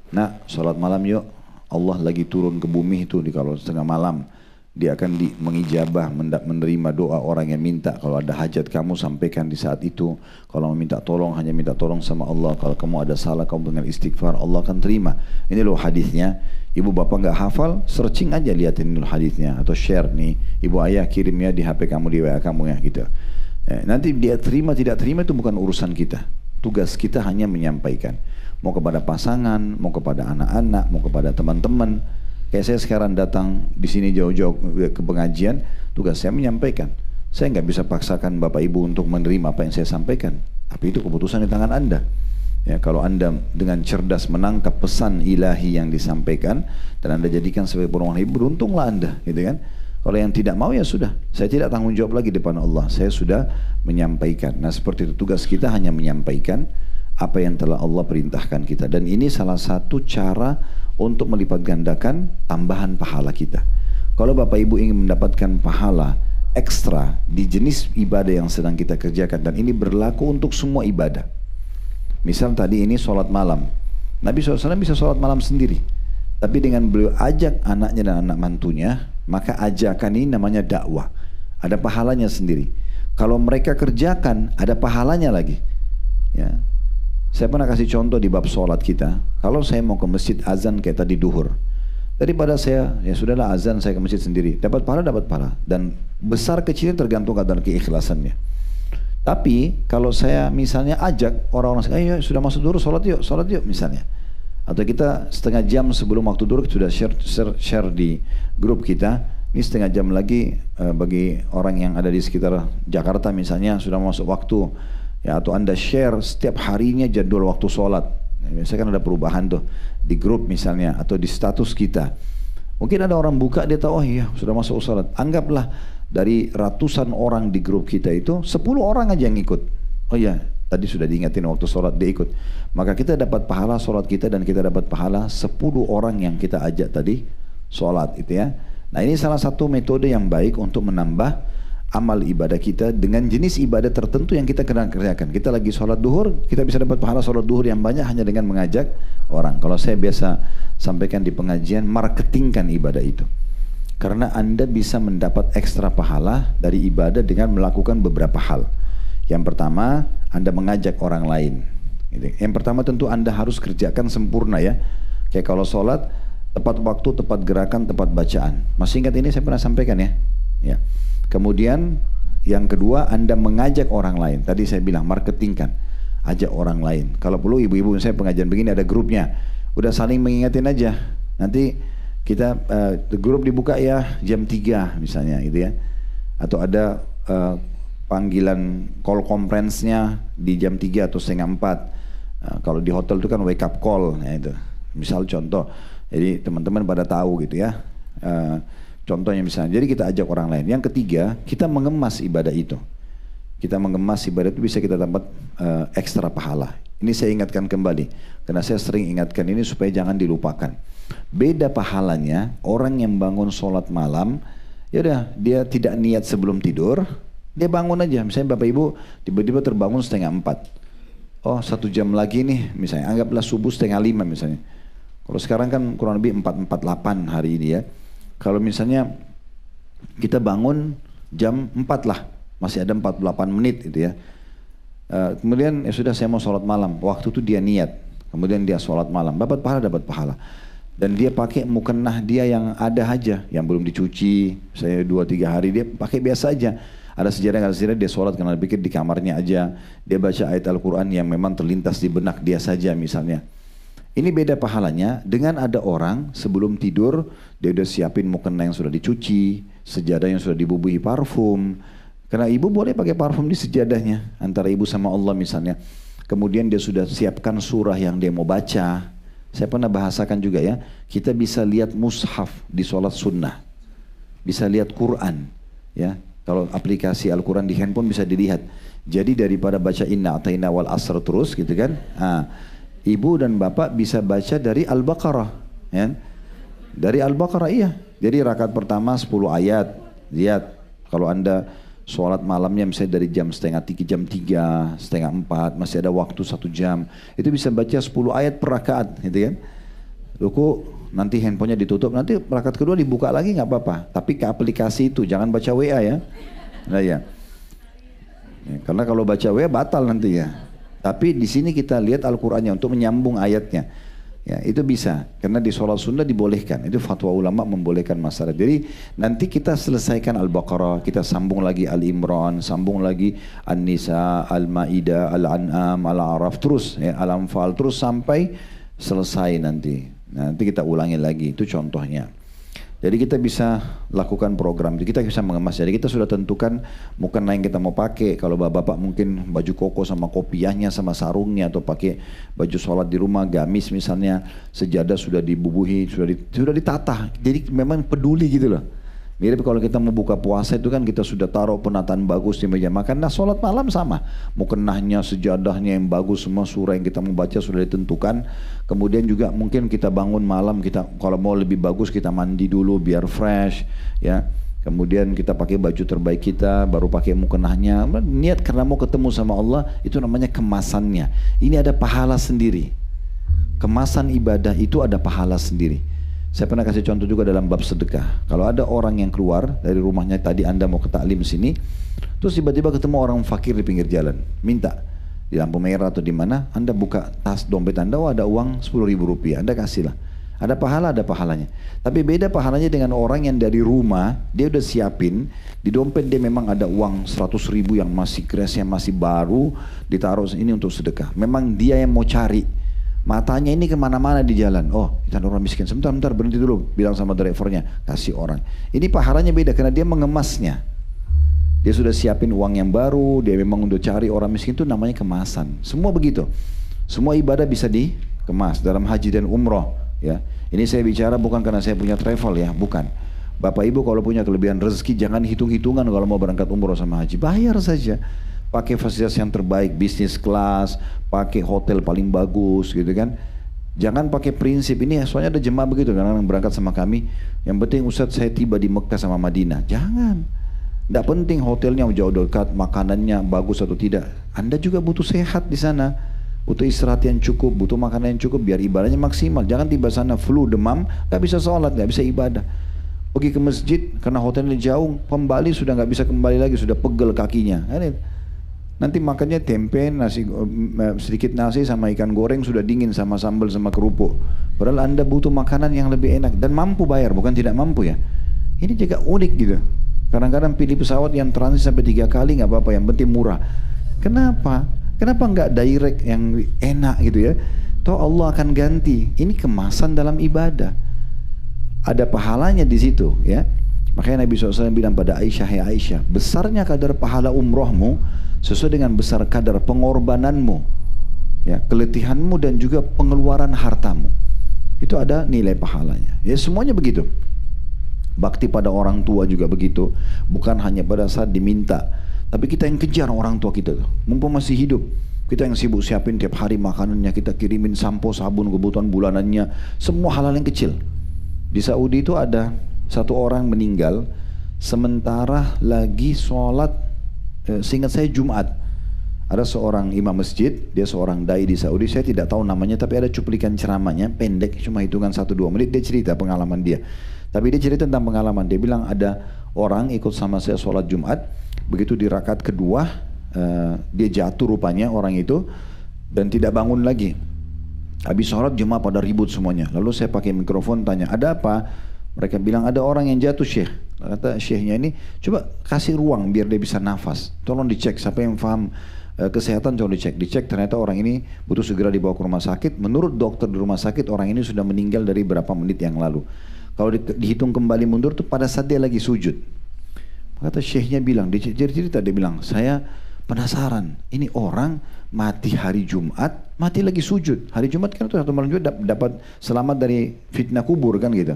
Nah, sholat malam yuk, Allah lagi turun ke bumi itu kalau setengah malam, dia akan mengijabah, menerima doa orang yang minta. Kalau ada hajat kamu sampaikan di saat itu. Kalau mau minta tolong, hanya minta tolong sama Allah. Kalau kamu ada salah, kamu dengan istighfar, Allah akan terima. Ini loh hadisnya. Ibu bapak nggak hafal, searching aja lihatin dulu hadisnya atau share nih. Ibu ayah kirim ya di HP kamu, di WA kamu ya gitu. Nanti dia terima tidak terima itu bukan urusan kita. Tugas kita hanya menyampaikan. Mau kepada pasangan, mau kepada anak-anak, mau kepada teman-teman. Kayak saya sekarang datang di sini jauh-jauh ke pengajian, tugas saya menyampaikan. Saya nggak bisa paksakan bapak ibu untuk menerima apa yang saya sampaikan. Tapi itu keputusan di tangan Anda. Ya, kalau Anda dengan cerdas menangkap pesan ilahi yang disampaikan dan Anda jadikan sebagai perumahan hidup, beruntunglah Anda, gitu kan? Kalau yang tidak mau ya sudah, saya tidak tanggung jawab lagi depan Allah. Saya sudah menyampaikan. Nah, seperti itu tugas kita hanya menyampaikan apa yang telah Allah perintahkan kita. Dan ini salah satu cara untuk melipat gandakan tambahan pahala kita. Kalau Bapak Ibu ingin mendapatkan pahala ekstra di jenis ibadah yang sedang kita kerjakan, dan ini berlaku untuk semua ibadah. Misal tadi ini sholat malam, Nabi SAW bisa sholat malam sendiri, tapi dengan beliau ajak anaknya dan anak mantunya, maka ajakan ini namanya dakwah, ada pahalanya sendiri. Kalau mereka kerjakan, ada pahalanya lagi ya. Saya pernah kasih contoh di bab sholat kita. Kalau saya mau ke masjid azan kayak tadi duhur, daripada saya, ya sudahlah azan saya ke masjid sendiri, dapat pahala, dan besar kecilnya tergantung kadar keikhlasannya. Tapi kalau saya misalnya ajak orang-orang, ayo sudah masuk duhur, sholat yuk misalnya. Atau kita setengah jam sebelum waktu duhur sudah share di grup kita, ini setengah jam lagi bagi orang yang ada di sekitar Jakarta misalnya sudah masuk waktu. Ya, atau Anda share setiap harinya jadwal waktu sholat. Biasanya kan ada perubahan tuh di grup misalnya atau di status kita. Mungkin ada orang buka, dia tahu, oh iya sudah masuk sholat. Anggaplah dari ratusan orang di grup kita itu 10 orang aja yang ikut. Oh iya, tadi sudah diingatin waktu sholat dia ikut. Maka kita dapat pahala sholat kita, dan kita dapat pahala 10 orang yang kita ajak tadi sholat itu ya. Nah, ini salah satu metode yang baik untuk menambah amal ibadah kita dengan jenis ibadah tertentu yang kita kerjakan. Kita lagi sholat duhur, kita bisa dapat pahala sholat duhur yang banyak hanya dengan mengajak orang. Kalau saya biasa sampaikan di pengajian, marketingkan ibadah itu. Karena Anda bisa mendapat ekstra pahala dari ibadah dengan melakukan beberapa hal. Yang pertama, Anda mengajak orang lain. Yang pertama tentu Anda harus kerjakan sempurna ya. Kayak kalau sholat, tepat waktu, tepat gerakan, tepat bacaan. Masih ingat ini saya pernah sampaikan ya? Ya. Kemudian yang kedua, Anda mengajak orang lain. Tadi saya bilang marketingkan, ajak orang lain. Kalau perlu ibu-ibu saya pengajian begini ada grupnya, udah saling mengingatin aja. Nanti kita grup dibuka ya jam 3 misalnya gitu ya. Atau ada panggilan call conference-nya di jam 3 atau setengah 4. Kalau di hotel itu kan wake up call ya itu. Misal contoh, jadi teman-teman pada tahu gitu ya. Contohnya misalnya, jadi kita ajak orang lain. Yang ketiga, kita mengemas ibadah itu. Kita mengemas ibadah itu bisa kita dapat ekstra pahala. Ini saya ingatkan kembali, karena saya sering ingatkan ini supaya jangan dilupakan. Beda pahalanya orang yang bangun sholat malam, ya udah dia tidak niat sebelum tidur, dia bangun aja. Misalnya bapak ibu tiba-tiba terbangun setengah 4. Oh 1 jam lagi nih, misalnya anggaplah subuh setengah 5 misalnya. Kalau sekarang kan kurang lebih 4:48 hari ini ya. Kalau misalnya kita bangun jam 4 lah, masih ada 48 menit gitu ya. Kemudian ya sudah saya mau sholat malam, waktu itu dia niat, kemudian dia sholat malam, dapat pahala. Dan dia pakai mukennah dia yang ada aja, yang belum dicuci, saya 2-3 hari dia pakai biasa aja. Ada sejarah dia sholat karena pikir di kamarnya aja, dia baca ayat Al-Quran yang memang terlintas di benak dia saja misalnya. Ini beda pahalanya dengan ada orang sebelum tidur dia udah siapin mukena yang sudah dicuci, sejadah yang sudah dibubuhi parfum. Karena ibu boleh pakai parfum di sejadahnya antara ibu sama Allah misalnya. Kemudian dia sudah siapkan surah yang dia mau baca. Saya pernah bahasakan juga ya, kita bisa lihat mushaf di sholat sunnah, bisa lihat Quran ya. Kalau aplikasi Al-Quran di handphone bisa dilihat. Jadi daripada baca inna ataina wal asr terus gitu kan. Ibu dan bapak bisa baca dari Al-Baqarah ya. Dari Al-Baqarah iya. Jadi rakaat pertama 10 ayat. Lihat kalau Anda sholat malamnya misalnya dari jam setengah 3, jam 3, setengah 4, masih ada waktu 1 jam. Itu bisa baca 10 ayat per rakaat gitu kan. Ruku nanti handphonenya ditutup, nanti rakaat kedua dibuka lagi nggak apa-apa. Tapi ke aplikasi itu jangan baca WA ya. Nah ya. Karena kalau baca WA batal nanti ya. Tapi di sini kita lihat Al-Qur'annya untuk menyambung ayatnya. Ya, itu bisa. Karena di sholat sunnah dibolehkan. Itu fatwa ulama membolehkan masalah. Jadi nanti kita selesaikan Al-Baqarah, kita sambung lagi Al-Imran, sambung lagi An-Nisa, Al-Ma'idah, Al-An'am, Al-A'raf terus ya, Al-Anfal terus sampai selesai nanti. Nanti kita ulangi lagi. Itu contohnya. Jadi kita bisa lakukan program, kita bisa mengemas. Jadi kita sudah tentukan mukena yang kita mau pakai. Kalau bapak-bapak mungkin baju koko sama kopiahnya sama sarungnya, atau pakai baju sholat di rumah, gamis misalnya, sejadah sudah dibubuhi, sudah ditata. Jadi memang peduli gitu loh. Mirip kalau kita mau buka puasa itu kan kita sudah taruh penataan bagus di meja makan. Nah sholat malam sama, mukenahnya, sejadahnya yang bagus, semua surah yang kita mau baca sudah ditentukan. Kemudian juga mungkin kita bangun malam, kita kalau mau lebih bagus kita mandi dulu biar fresh ya. Kemudian kita pakai baju terbaik kita, baru pakai mukenahnya. Niat karena mau ketemu sama Allah, itu namanya kemasannya. Ini ada pahala sendiri. Kemasan ibadah itu ada pahala sendiri. Saya pernah kasih contoh juga dalam bab sedekah. Kalau ada orang yang keluar dari rumahnya tadi Anda mau ke taklim sini, terus tiba-tiba ketemu orang fakir di pinggir jalan, minta di lampu merah atau di mana, Anda buka tas dompet Anda, oh ada uang 10.000 rupiah, Anda kasihlah. Ada pahala, ada pahalanya. Tapi beda pahalanya dengan orang yang dari rumah, dia udah siapin, di dompet dia memang ada uang 100.000 yang masih fresh, yang masih baru, ditaruh ini untuk sedekah. Memang dia yang mau cari. Matanya ini kemana-mana di jalan. Oh, kita orang miskin. Sebentar, berhenti dulu. Bilang sama drivernya, kasih orang. Ini pahalanya beda karena dia mengemasnya. Dia sudah siapin uang yang baru. Dia memang untuk cari orang miskin itu namanya kemasan. Semua begitu. Semua ibadah bisa dikemas dalam haji dan umroh. Ya, ini saya bicara bukan karena saya punya travel ya, bukan. Bapak Ibu kalau punya kelebihan rezeki jangan hitung-hitungan kalau mau berangkat umroh sama haji. Bayar saja. Pakai fasilitas yang terbaik, bisnis kelas, pakai hotel paling bagus gitu kan. Jangan pakai prinsip ini, soalnya ada jemaah begitu kan, yang berangkat sama kami, yang penting Ustadz saya tiba di Mekah sama Madinah. Jangan. Tidak penting hotelnya jauh dekat, makanannya bagus atau tidak. Anda juga butuh sehat di sana. Butuh istirahat yang cukup, butuh makanan yang cukup biar ibadahnya maksimal. Jangan tiba sana flu, demam, gak bisa sholat, gak bisa ibadah. Pergi ke masjid karena hotelnya jauh, kembali sudah gak bisa kembali lagi, sudah pegel kakinya. Nanti makannya tempe, nasi, sedikit nasi sama ikan goreng sudah dingin sama sambal sama kerupuk. Padahal Anda butuh makanan yang lebih enak dan mampu bayar, bukan tidak mampu ya. Ini juga unik gitu. Kadang-kadang pilih pesawat yang transit sampai 3 kali nggak apa-apa, yang penting murah. Kenapa? Kenapa nggak direct yang enak gitu ya? Toh Allah akan ganti. Ini kemasan dalam ibadah. Ada pahalanya di situ ya. Makanya Nabi SAW bilang pada Aisyah, ya Aisyah, besarnya kadar pahala umrohmu sesuai dengan besar kadar pengorbananmu, ya, keletihanmu dan juga pengeluaran hartamu. Itu ada nilai pahalanya. Ya semuanya begitu. Bakti pada orang tua juga begitu. Bukan hanya pada saat diminta, tapi kita yang kejar orang tua kita tuh. Mumpung masih hidup, kita yang sibuk siapin tiap hari makanannya, kita kirimin sampo, sabun, kebutuhan bulanannya, semua hal-hal yang kecil. Di Saudi itu ada satu orang meninggal sementara lagi sholat, seingat saya Jumat. Ada seorang imam masjid, dia seorang dai di Saudi, saya tidak tahu namanya, tapi ada cuplikan ceramahnya, pendek, cuma hitungan 1-2 menit, dia cerita pengalaman dia. Tapi dia cerita tentang pengalaman, dia bilang ada orang ikut sama saya sholat Jumat, begitu di rakaat kedua, dia jatuh rupanya orang itu, dan tidak bangun lagi. Habis sholat jemaah pada ribut semuanya, lalu saya pakai mikrofon tanya, ada apa? Mereka bilang ada orang yang jatuh Syekh. Kata Syekhnya ini, coba kasih ruang biar dia bisa nafas. Tolong dicek, siapa yang paham kesehatan coba dicek. Dicek ternyata orang ini butuh segera dibawa ke rumah sakit. Menurut dokter di rumah sakit orang ini sudah meninggal dari berapa menit yang lalu. Kalau dihitung kembali mundur tuh pada saat dia lagi sujud. Kata Syekhnya bilang, dia cerita, dia bilang, saya penasaran, ini orang mati hari Jumat, mati lagi sujud. Hari Jumat kan itu satu malam juga dapat selamat dari fitnah kubur kan gitu.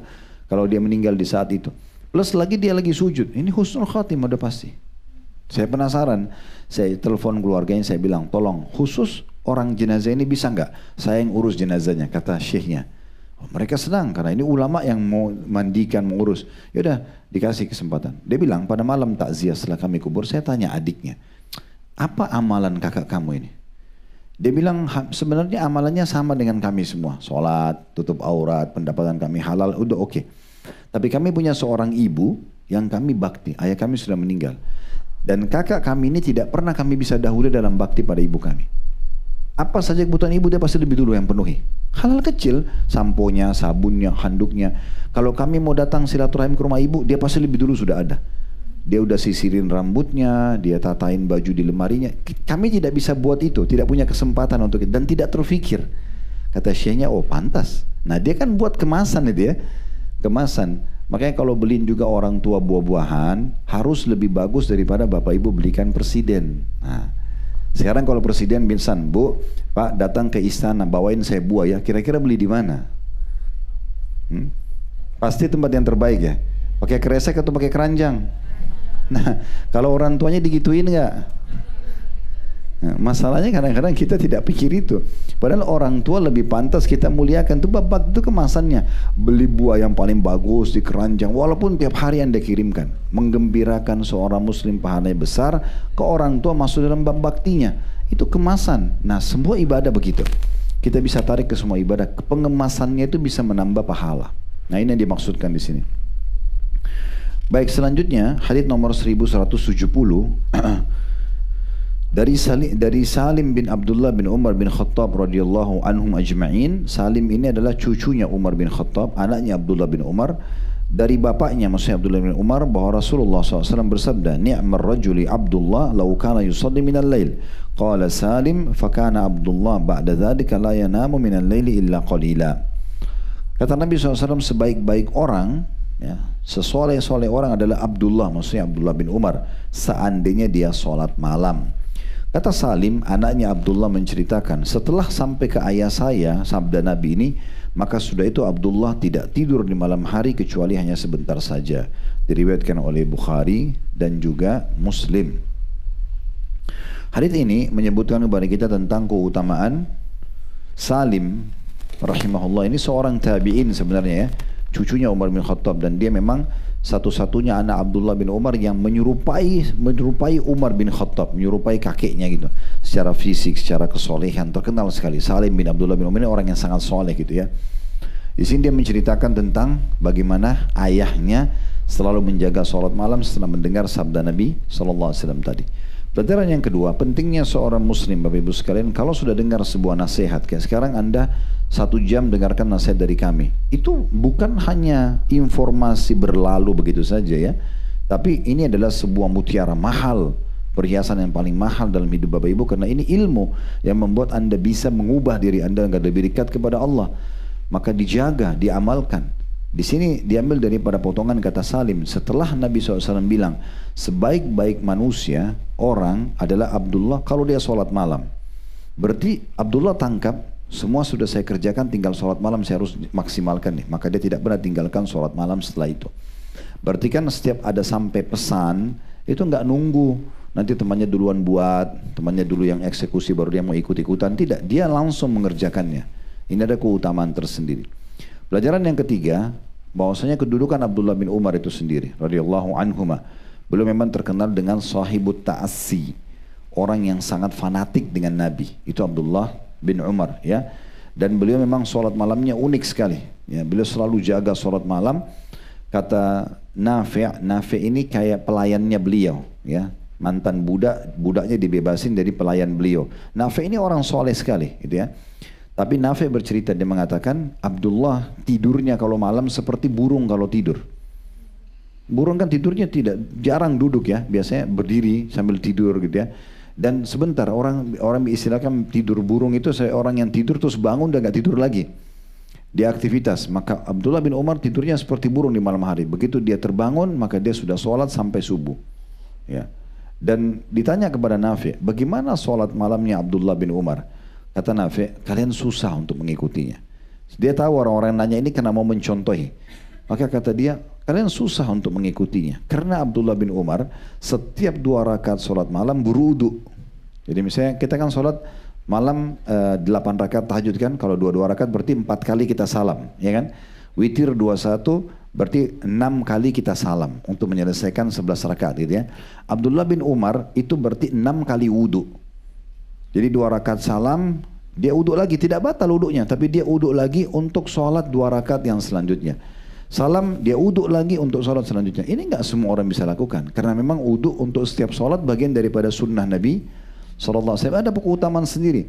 Kalau dia meninggal di saat itu. Plus lagi dia lagi sujud. Ini husnul khatimah udah pasti. Saya penasaran. Saya telepon keluarganya, saya bilang, tolong khusus orang jenazah ini bisa nggak saya yang urus jenazahnya, kata syekhnya. Oh, mereka senang karena ini ulama yang mau mandikan, mau urus. Yaudah dikasih kesempatan. Dia bilang pada malam takziah setelah kami kubur, saya tanya adiknya, apa amalan kakak kamu ini? Dia bilang sebenarnya amalannya sama dengan kami semua. Sholat, tutup aurat, pendapatan kami halal, udah oke. Tapi kami punya seorang ibu yang kami bakti. Ayah kami sudah meninggal. Dan kakak kami ini tidak pernah kami bisa dahulu dalam bakti pada ibu kami. Apa saja kebutuhan ibu dia pasti lebih dulu yang penuhi. Hal-hal kecil, samponya, sabunnya, handuknya. Kalau kami mau datang silaturahim ke rumah ibu, dia pasti lebih dulu sudah ada. Dia udah sisirin rambutnya, dia tatain baju di lemarinya. Kami tidak bisa buat itu, tidak punya kesempatan untuk itu, dan tidak terfikir. Kata syekhnya, oh pantas. Nah dia kan buat kemasan itu ya, kemasan. Makanya kalau beliin juga orang tua buah-buahan, harus lebih bagus daripada bapak ibu belikan presiden. Nah, sekarang kalau presiden binsan, Bu, Pak datang ke istana, bawain saya buah ya, kira-kira beli di mana? Pasti tempat yang terbaik ya. Pakai kresek atau pakai keranjang? Nah, kalau orang tuanya digituin nggak? Nah, masalahnya kadang-kadang kita tidak pikir itu. Padahal orang tua lebih pantas kita muliakan. Itu bapak itu kemasannya. Beli buah yang paling bagus di keranjang. Walaupun tiap hari Anda kirimkan. Menggembirakan seorang muslim pahalanya besar. Ke orang tua masuk dalam bab baktinya. Itu kemasan. Nah semua ibadah begitu. Kita bisa tarik ke semua ibadah. Pengemasannya itu bisa menambah pahala. Nah ini yang dimaksudkan di sini. Baik, selanjutnya hadits nomor 1170 dari Salim bin Abdullah bin Umar bin Khattab radhiyallahu anhum ajma'in. Salim ini adalah cucunya Umar bin Khattab, anaknya Abdullah bin Umar. Dari bapaknya maksudnya Abdullah bin Umar bahwa Rasulullah SAW bersabda, ni'mar rajuli Abdullah law kana yusalli minal lail. Qala Salim fakana Abdullah ba'da dhalika la yanamu minal laili illa qalila. Kata Nabi SAW, sebaik-baik orang, ya, sesoleh-soleh orang adalah Abdullah, maksudnya Abdullah bin Umar, seandainya dia sholat malam. Kata Salim, anaknya Abdullah menceritakan, setelah sampai ke ayah saya, sabda Nabi ini, maka sudah itu Abdullah tidak tidur di malam hari kecuali hanya sebentar saja. Diriwayatkan oleh Bukhari dan juga Muslim. Hadits ini menyebutkan kepada kita tentang keutamaan Salim rahimahullah. Ini seorang tabi'in sebenarnya ya, cucunya Umar bin Khattab, dan dia memang satu-satunya anak Abdullah bin Umar yang menyerupai Umar bin Khattab, menyerupai kakeknya gitu, secara fisik, secara kesolehan, terkenal sekali. Salim bin Abdullah bin Umar ini orang yang sangat soleh gitu ya. Di sini dia menceritakan tentang bagaimana ayahnya selalu menjaga sholat malam setelah mendengar sabda Nabi SAW tadi. Pelajaran yang kedua, pentingnya seorang muslim, Bapak Ibu sekalian, kalau sudah dengar sebuah nasihat, kayak sekarang Anda 1 jam dengarkan nasihat dari kami, itu bukan hanya informasi berlalu begitu saja ya, tapi ini adalah sebuah mutiara mahal, perhiasan yang paling mahal dalam hidup Bapak Ibu, karena ini ilmu yang membuat Anda bisa mengubah diri Anda agar lebih dekat kepada Allah. Maka dijaga, diamalkan. Di sini diambil daripada potongan kata Salim setelah Nabi SAW bilang sebaik-baik manusia orang adalah Abdullah kalau dia sholat malam. Berarti Abdullah tangkap semua sudah saya kerjakan, tinggal sholat malam saya harus maksimalkan nih. Maka dia tidak pernah tinggalkan sholat malam setelah itu. Berarti kan setiap ada sampai pesan itu nggak nunggu nanti temannya duluan buat, temannya dulu yang eksekusi baru dia mau ikut-ikutan. Tidak, dia langsung mengerjakannya. Ini ada keutamaan tersendiri. Pelajaran yang ketiga, bahwasanya kedudukan Abdullah bin Umar itu sendiri, radhiyallahu anhuma, beliau memang terkenal dengan sahibut ta'assi, orang yang sangat fanatik dengan Nabi. Itu Abdullah bin Umar, ya. Dan beliau memang sholat malamnya unik sekali. Ya, beliau selalu jaga sholat malam. Kata Nafi' ini kayak pelayannya beliau, ya. Mantan budaknya dibebasin dari pelayan beliau. Nafi' ini orang soleh sekali, gitu ya. Tapi Nafi' bercerita, dia mengatakan Abdullah tidurnya kalau malam seperti burung kalau tidur. Burung kan tidurnya tidak jarang duduk ya, biasanya berdiri sambil tidur gitu ya. Dan sebentar orang istilahkan tidur burung itu orang yang tidur terus bangun dan gak tidur lagi. Dia aktivitas, maka Abdullah bin Umar tidurnya seperti burung di malam hari. Begitu dia terbangun maka dia sudah sholat sampai subuh. Ya. Dan ditanya kepada Nafi', bagaimana sholat malamnya Abdullah bin Umar? Kata Nafi', kalian susah untuk mengikutinya. Dia tahu orang-orang nanya ini karena mau mencontohi. Maka kata dia, kalian susah untuk mengikutinya. Karena Abdullah bin Umar setiap 2 rakaat sholat malam berudu. Jadi misalnya kita kan sholat malam 8 rakaat tahajud kan. Kalau 2 rakaat berarti 4 kali kita salam. Ya kan? Witir 21 berarti 6 kali kita salam. Untuk menyelesaikan 11 rakaat gitu ya. Abdullah bin Umar itu berarti 6 kali wudu. Jadi 2 rakaat salam, dia uduk lagi, tidak batal uduknya, tapi dia uduk lagi untuk sholat 2 rakaat yang selanjutnya. Salam, dia uduk lagi untuk sholat selanjutnya. Ini enggak semua orang bisa lakukan, karena memang uduk untuk setiap sholat bagian daripada sunnah Nabi SAW. Ada keutamaan sendiri.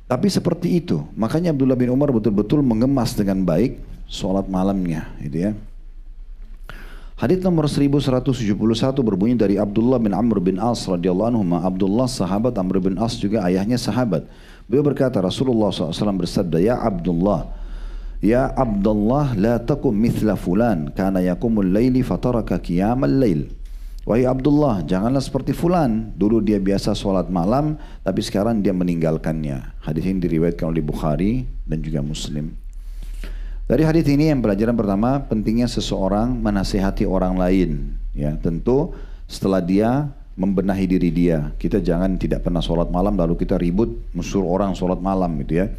Tapi seperti itu, makanya Abdullah bin Umar betul-betul mengemas dengan baik sholat malamnya, gitu ya. Hadits nomor 1171 berbunyi dari Abdullah bin Amr bin As radhiyallahu anhu. Abdullah sahabat, Amr bin As juga ayahnya sahabat. Beliau berkata, Rasulullah SAW bersabda, Ya Abdullah, la takum mithla fulan, kana yakumul layli fataraka qiyamal layl. Wahai Abdullah, janganlah seperti fulan. Dulu dia biasa sholat malam, tapi sekarang dia meninggalkannya. Hadis ini diriwayatkan oleh Bukhari dan juga Muslim. Dari hadis ini yang pelajaran pertama, pentingnya seseorang menasihati orang lain. Ya, tentu setelah dia membenahi diri dia. Kita jangan tidak pernah sholat malam lalu kita ribut musuh orang sholat malam gitu ya.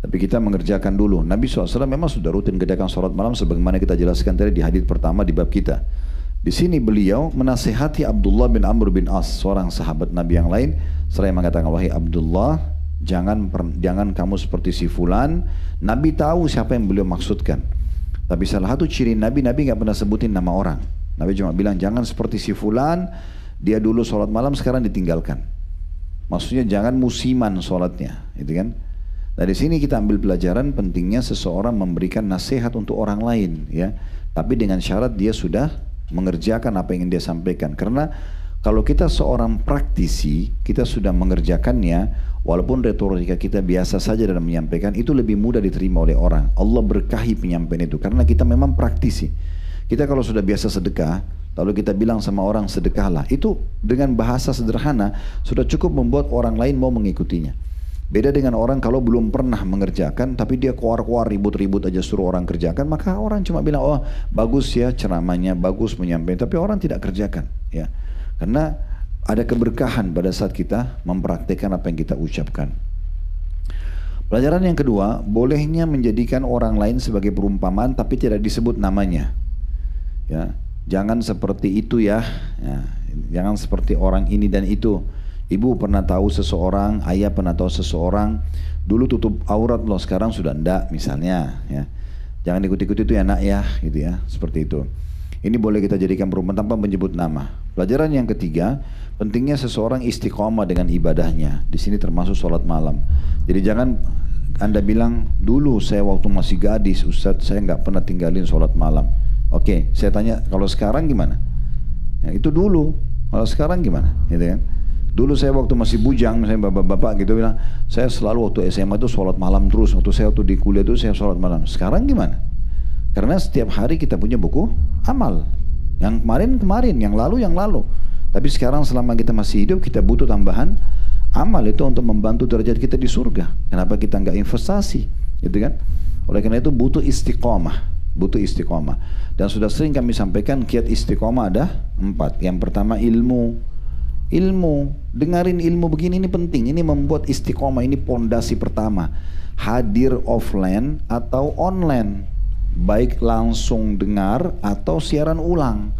Tapi kita mengerjakan dulu. Nabi SAW memang sudah rutin kerjakan sholat malam sebagaimana kita jelaskan tadi di hadis pertama di bab kita. Di sini beliau menasihati Abdullah bin Amr bin As, seorang sahabat Nabi yang lain. Seraya mengatakan, wahai Abdullah, jangan kamu seperti si fulan. Nabi tahu siapa yang beliau maksudkan. Tapi salah satu ciri Nabi nggak pernah sebutin nama orang. Nabi cuma bilang jangan seperti si fulan, dia dulu sholat malam sekarang ditinggalkan. Maksudnya jangan musiman sholatnya, gitu kan? Nah di sini kita ambil pelajaran pentingnya seseorang memberikan nasihat untuk orang lain, ya. Tapi dengan syarat dia sudah mengerjakan apa yang ingin dia sampaikan. Karena kalau kita seorang praktisi, kita sudah mengerjakannya. Walaupun retorika kita biasa saja dalam menyampaikan, itu lebih mudah diterima oleh orang. Allah berkahi penyampaian itu karena kita memang praktisi. Kita kalau sudah biasa sedekah, lalu kita bilang sama orang sedekahlah, itu dengan bahasa sederhana sudah cukup membuat orang lain mau mengikutinya. Beda dengan orang kalau belum pernah mengerjakan, tapi dia keluar-keluar ribut-ribut aja suruh orang kerjakan, maka orang cuma bilang, oh bagus ya ceramahnya, bagus menyampaikan, tapi orang tidak kerjakan, ya. Karena ada keberkahan pada saat kita mempraktikkan apa yang kita ucapkan. Pelajaran yang kedua, bolehnya menjadikan orang lain sebagai perumpamaan tapi tidak disebut namanya. Ya, jangan seperti itu ya. Jangan seperti orang ini dan itu. Ibu pernah tahu seseorang, ayah pernah tahu seseorang, dulu tutup aurat loh, sekarang sudah enggak misalnya. Ya. Jangan ikut-ikut itu ya nak ya, gitu ya, seperti itu. Ini boleh kita jadikan perumpamaan tanpa menyebut nama. Pelajaran yang ketiga, pentingnya seseorang istiqomah dengan ibadahnya. Di sini termasuk sholat malam. Jadi jangan Anda bilang, dulu saya waktu masih gadis, Ustadz, saya nggak pernah tinggalin sholat malam. Oke, saya tanya, kalau sekarang gimana? Ya, itu dulu. Kalau sekarang gimana? Gitu kan? Dulu saya waktu masih bujang, misalnya bapak-bapak gitu bilang, saya selalu waktu SMA itu sholat malam terus. Waktu saya di kuliah itu saya sholat malam. Sekarang gimana? Karena setiap hari kita punya buku amal. Yang kemarin, yang lalu. Tapi sekarang selama kita masih hidup, kita butuh tambahan amal itu untuk membantu derajat kita di surga. Kenapa kita nggak investasi? Gitu kan? Oleh karena itu butuh istiqomah. Dan sudah sering kami sampaikan kiat istiqomah ada 4. Yang pertama ilmu, dengarin ilmu begini, ini penting. Ini membuat istiqomah, ini pondasi pertama. Hadir offline atau online, baik langsung dengar atau siaran ulang.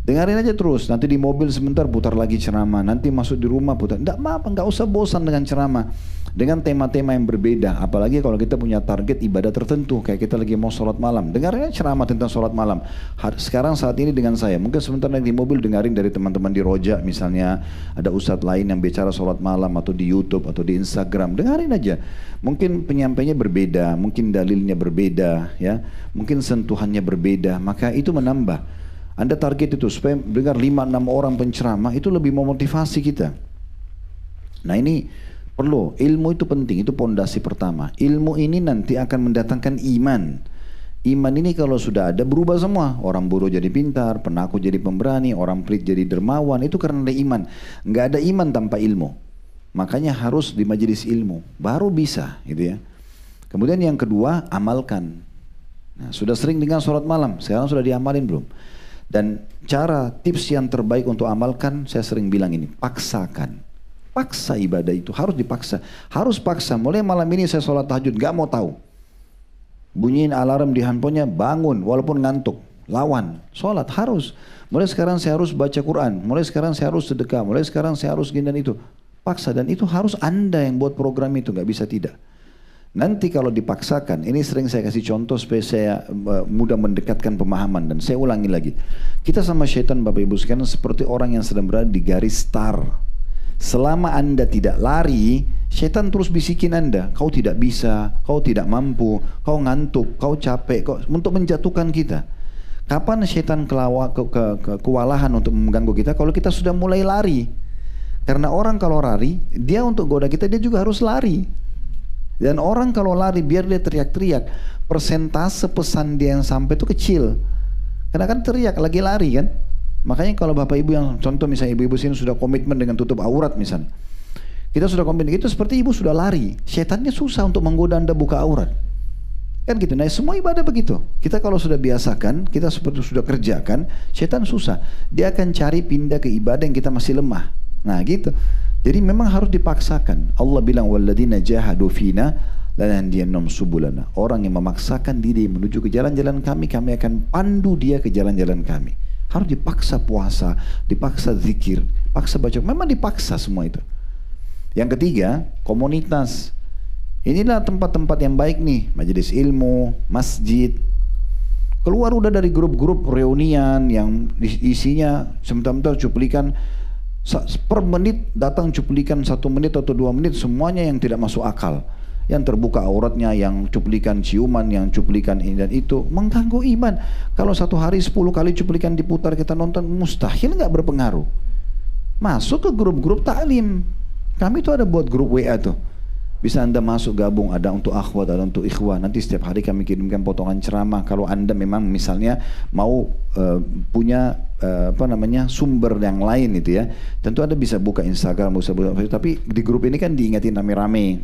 Dengarin aja terus, nanti di mobil sebentar putar lagi ceramah, nanti masuk di rumah putar. Nggak usah bosan dengan ceramah, dengan tema-tema yang berbeda. Apalagi kalau kita punya target ibadah tertentu, kayak kita lagi mau sholat malam, dengarin aja ceramah tentang sholat malam. Sekarang saat ini dengan saya, mungkin sebentar lagi di mobil dengarin dari teman-teman di Roja misalnya, ada ustadz lain yang bicara sholat malam, atau di YouTube atau di Instagram, dengarin aja. Mungkin penyampainya berbeda, mungkin dalilnya berbeda, ya, mungkin sentuhannya berbeda, maka itu menambah. Anda target itu supaya dengar 5-6 orang penceramah, itu lebih memotivasi kita. Nah ini perlu, ilmu itu penting, itu pondasi pertama. Ilmu ini nanti akan mendatangkan iman. Iman ini kalau sudah ada berubah semua. Orang bodoh jadi pintar, penakut jadi pemberani, orang pelit jadi dermawan. Itu karena ada iman. Nggak ada iman tanpa ilmu. Makanya harus di majelis ilmu, baru bisa gitu ya. Kemudian yang kedua, amalkan. Nah, sudah sering dengan sholat malam, sekarang sudah diamalin belum? Dan cara tips yang terbaik untuk amalkan, saya sering bilang ini, paksakan. Paksa ibadah itu, harus dipaksa. Harus paksa, mulai malam ini saya sholat tahajud, gak mau tahu. Bunyiin alarm di handphonenya, bangun, walaupun ngantuk. Lawan, sholat, harus. Mulai sekarang saya harus baca Quran, mulai sekarang saya harus sedekah, mulai sekarang saya harus gini dan itu. Paksa, dan itu harus Anda yang buat program itu, gak bisa tidak. Nanti kalau dipaksakan, ini sering saya kasih contoh supaya saya mudah mendekatkan pemahaman, dan saya ulangi lagi. Kita sama syaitan Bapak Ibu sekalian seperti orang yang sedang berada di garis start. Selama Anda tidak lari, syaitan terus bisikin Anda, kau tidak bisa, kau tidak mampu, kau ngantuk, kau capek, untuk menjatuhkan kita. Kapan syaitan kewalahan untuk mengganggu kita? Kalau kita sudah mulai lari. Karena orang kalau lari, dia untuk goda kita, dia juga harus lari. Dan orang kalau lari biar dia teriak-teriak, persentase pesan dia yang sampai itu kecil. Karena kan teriak lagi lari kan. Makanya kalau bapak ibu yang contoh misalnya ibu-ibu sini sudah komitmen dengan tutup aurat misalnya, kita sudah komitmen itu seperti ibu sudah lari. Setannya susah untuk menggoda Anda buka aurat. Kan gitu. Nah semua ibadah begitu. Kita kalau sudah biasakan, kita seperti sudah kerjakan, setan susah. Dia akan cari pindah ke ibadah yang kita masih lemah. Nah gitu. Jadi memang harus dipaksakan. Allah bilang walladzina jahadu fina lanahdiyannahum subulana. Orang yang memaksakan diri menuju ke jalan-jalan kami, kami akan pandu dia ke jalan-jalan kami. Harus dipaksa puasa, dipaksa zikir, paksa baca. Memang dipaksa semua itu. Yang ketiga, komunitas. Inilah tempat-tempat yang baik nih, majelis ilmu, masjid. Keluar udah dari grup-grup reunian yang isinya sebentar-bentar cuplikan. Per menit datang cuplikan 1 menit atau 2 menit, semuanya yang tidak masuk akal. Yang terbuka auratnya, yang cuplikan ciuman, yang cuplikan ini dan itu, mengganggu iman. Kalau 1 hari 10 kali cuplikan diputar kita nonton, mustahil nggak berpengaruh. Masuk ke grup-grup taklim. Kami tuh ada buat grup WA tuh. Bisa Anda masuk gabung, ada untuk akhwat, ada untuk ikhwah. Nanti setiap hari kami kirimkan potongan ceramah. Kalau Anda memang misalnya mau punya sumber yang lain itu ya, tentu Anda bisa buka Instagram, bisa buka Facebook. Tapi di grup ini kan diingatin rame-rame.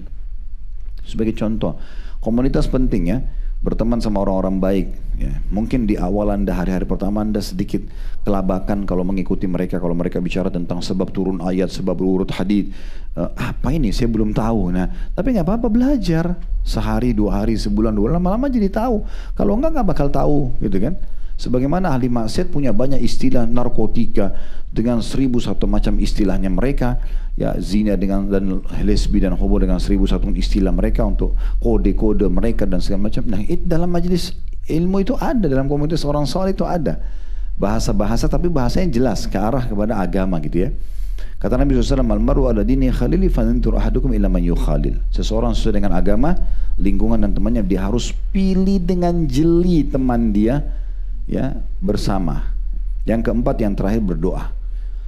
Sebagai contoh, komunitas penting ya. Berteman sama orang-orang baik ya. Mungkin di awal Anda, hari-hari pertama Anda sedikit kelabakan kalau mengikuti mereka, kalau mereka bicara tentang sebab turun ayat, sebab urut hadis, apa ini saya belum tahu. Nah tapi nggak apa-apa, belajar sehari, 2 hari, sebulan, 2 bulan, lama-lama jadi tahu. Kalau nggak bakal tahu gitu kan. Sebagaimana ahli maksiat punya banyak istilah narkotika dengan 1001 macam istilahnya mereka, ya zina dengan dan lesbi dan homo dengan 1001 istilah mereka untuk kode-kode mereka dan segala macam. Nah itu dalam majelis ilmu itu ada, dalam komunitas orang soleh itu ada. bahasa-bahasa tapi bahasanya jelas ke arah kepada agama gitu ya. Kata Nabi SAW, Al-maru ala dini khalili fanantur ahadukum ila man yukhalil. Seseorang sesuai dengan agama, lingkungan dan temannya, dia harus pilih dengan jeli teman dia ya bersama. Yang keempat, yang terakhir, berdoa.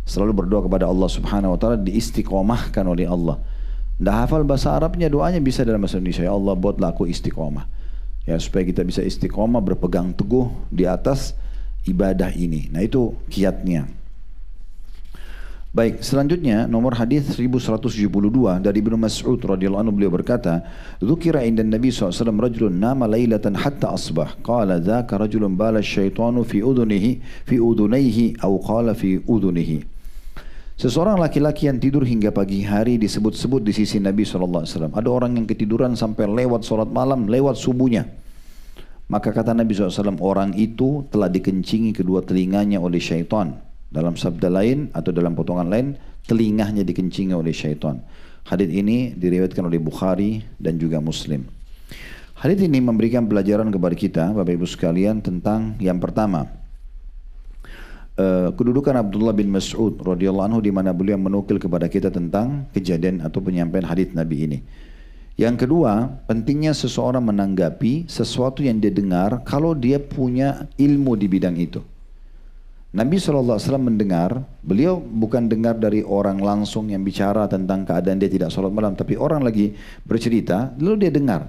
Selalu berdoa kepada Allah Subhanahu wa taala, diistiqomahkan oleh Allah. Nggak hafal bahasa Arabnya, doanya bisa dalam bahasa Indonesia. Ya Allah, buatlah aku istiqomah. Ya, supaya kita bisa istiqomah, berpegang teguh di atas ibadah ini. Nah, itu kiatnya. Baik, selanjutnya nomor hadis 1172 dari Ibnu Mas'ud radhiyallahu anhu, beliau berkata, "Dzukira inda Nabi SAW rajulun nama lailatan hatta asbah. Qala dzaka rajulun bala syaitanu fi udhunayhi aw qala fi udhunihi." Seseorang laki-laki yang tidur hingga pagi hari disebut-sebut di sisi Nabi SAW. Ada orang yang ketiduran sampai lewat sholat malam, lewat subuhnya. Maka kata Nabi SAW, orang itu telah dikencingi kedua telinganya oleh syaitan. Dalam sabda lain atau dalam potongan lain, telinganya dikencingi oleh syaitan. Hadits ini diriwayatkan oleh Bukhari dan juga Muslim. Hadits ini memberikan pelajaran kepada kita, Bapak Ibu sekalian, tentang yang pertama, kedudukan Abdullah bin Mas'ud radhiyallahu anhu, di mana beliau menukil kepada kita tentang kejadian atau penyampaian hadits Nabi ini. Yang kedua, pentingnya seseorang menanggapi sesuatu yang dia dengar kalau dia punya ilmu di bidang itu. Nabi SAW mendengar, beliau bukan dengar dari orang langsung yang bicara tentang keadaan dia tidak sholat malam, tapi orang lagi bercerita, lalu dia dengar.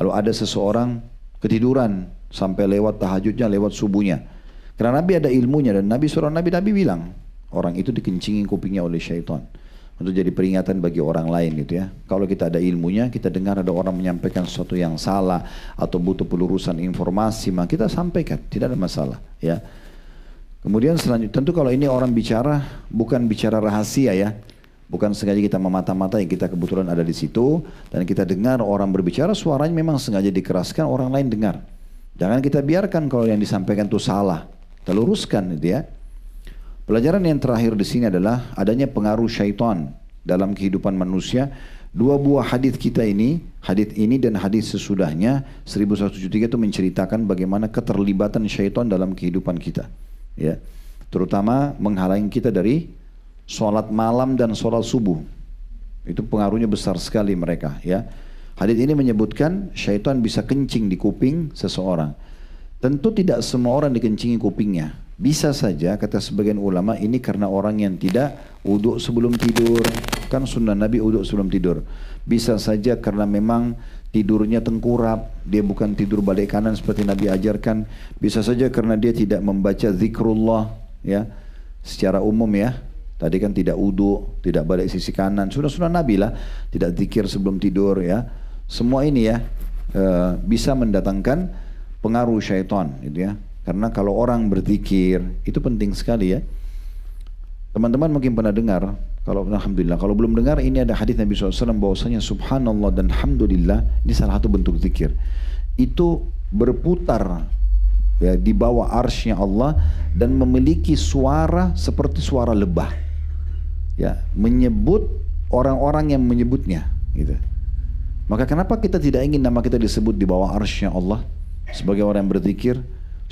Lalu ada seseorang ketiduran sampai lewat tahajudnya, lewat subuhnya. Karena Nabi ada ilmunya, dan Nabi bilang, orang itu dikencingi kupingnya oleh syaitan. Untuk jadi peringatan bagi orang lain gitu ya. Kalau kita ada ilmunya, kita dengar ada orang menyampaikan sesuatu yang salah atau butuh pelurusan informasi, maka kita sampaikan, tidak ada masalah ya. Kemudian selanjutnya, tentu kalau ini orang bicara, bukan bicara rahasia ya. Bukan sengaja kita memata-matai, kita kebetulan ada di situ, dan kita dengar orang berbicara, suaranya memang sengaja dikeraskan, orang lain dengar. Jangan kita biarkan kalau yang disampaikan itu salah. Kita luruskan gitu ya. Pelajaran yang terakhir di sini adalah adanya pengaruh syaitan dalam kehidupan manusia. Dua buah hadis kita ini, hadis ini dan hadis sesudahnya 1173 itu menceritakan bagaimana keterlibatan syaitan dalam kehidupan kita. Ya, terutama menghalangi kita dari sholat malam dan sholat subuh. Itu pengaruhnya besar sekali mereka. Ya, hadis ini menyebutkan syaitan bisa kencing di kuping seseorang. Tentu tidak semua orang dikencingi kupingnya. Bisa saja, kata sebagian ulama, ini karena orang yang tidak uduk sebelum tidur. Kan sunnah Nabi uduk sebelum tidur. Bisa saja karena memang tidurnya tengkurap, dia bukan tidur balik kanan seperti Nabi ajarkan. Bisa saja karena dia tidak membaca zikrullah ya, secara umum ya. Tadi kan tidak uduk, tidak balik sisi kanan. Sunnah Nabi lah, tidak zikir sebelum tidur ya. Semua ini ya bisa mendatangkan pengaruh syaitan gitu ya. Karena kalau orang berzikir itu penting sekali ya. Teman-teman mungkin pernah dengar, kalau alhamdulillah, kalau belum dengar, ini ada hadis Nabi SAW bahwasanya subhanallah dan alhamdulillah ini salah satu bentuk zikir. Itu berputar ya di bawah arsy-Nya Allah dan memiliki suara seperti suara lebah. Ya, menyebut orang-orang yang menyebutnya gitu. Maka kenapa kita tidak ingin nama kita disebut di bawah arsy-Nya Allah? Sebagai orang yang berzikir,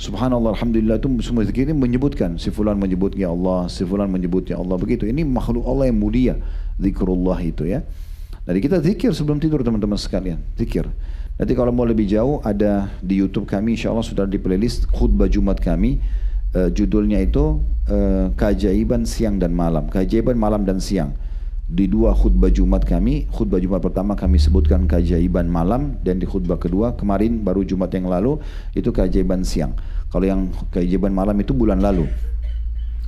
subhanallah, alhamdulillah, itu semua zikir ini menyebutkan, si fulan menyebut ya Allah, si fulan menyebut ya Allah, begitu. Ini makhluk Allah yang mulia, zikrullah itu ya. Jadi kita zikir sebelum tidur teman-teman sekalian, zikir. Nanti kalau mau lebih jauh, ada di YouTube kami, insya Allah sudah di playlist khutbah Jumat kami, judulnya itu keajaiban siang dan malam, keajaiban malam dan siang. Di dua khutbah Jumat kami, khutbah Jumat pertama kami sebutkan keajaiban malam, dan di khutbah kedua kemarin baru Jumat yang lalu itu keajaiban siang. Kalau yang keajaiban malam itu bulan lalu.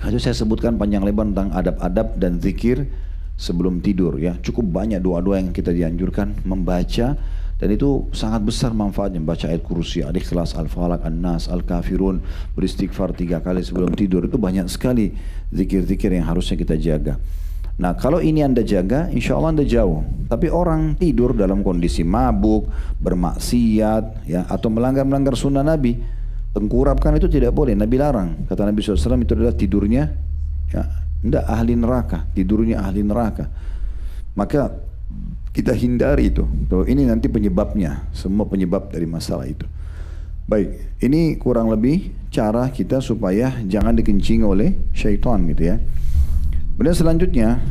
Itu saya sebutkan panjang lebar tentang adab-adab dan zikir sebelum tidur ya. Cukup banyak doa-doa yang kita dianjurkan membaca, dan itu sangat besar manfaatnya. Baca ayat kursi, Al-Ikhlas, Al-Falaq, An-Nas, Al-Kafirun, beristighfar 3 kali sebelum tidur. Itu banyak sekali zikir-zikir yang harusnya kita jaga. Nah, kalau ini Anda jaga, insya Allah Anda jauh. Tapi orang tidur dalam kondisi mabuk, bermaksiat, ya, atau melanggar sunnah Nabi, tengkurapkan itu tidak boleh. Nabi larang. Kata Nabi SAW itu adalah tidurnya, ya, tidak ahli neraka, tidurnya ahli neraka. Maka kita hindari itu. Tuh, ini nanti penyebabnya, semua penyebab dari masalah itu. Baik, ini kurang lebih cara kita supaya jangan dikencing oleh syaitan gitu ya. Kemudian selanjutnya,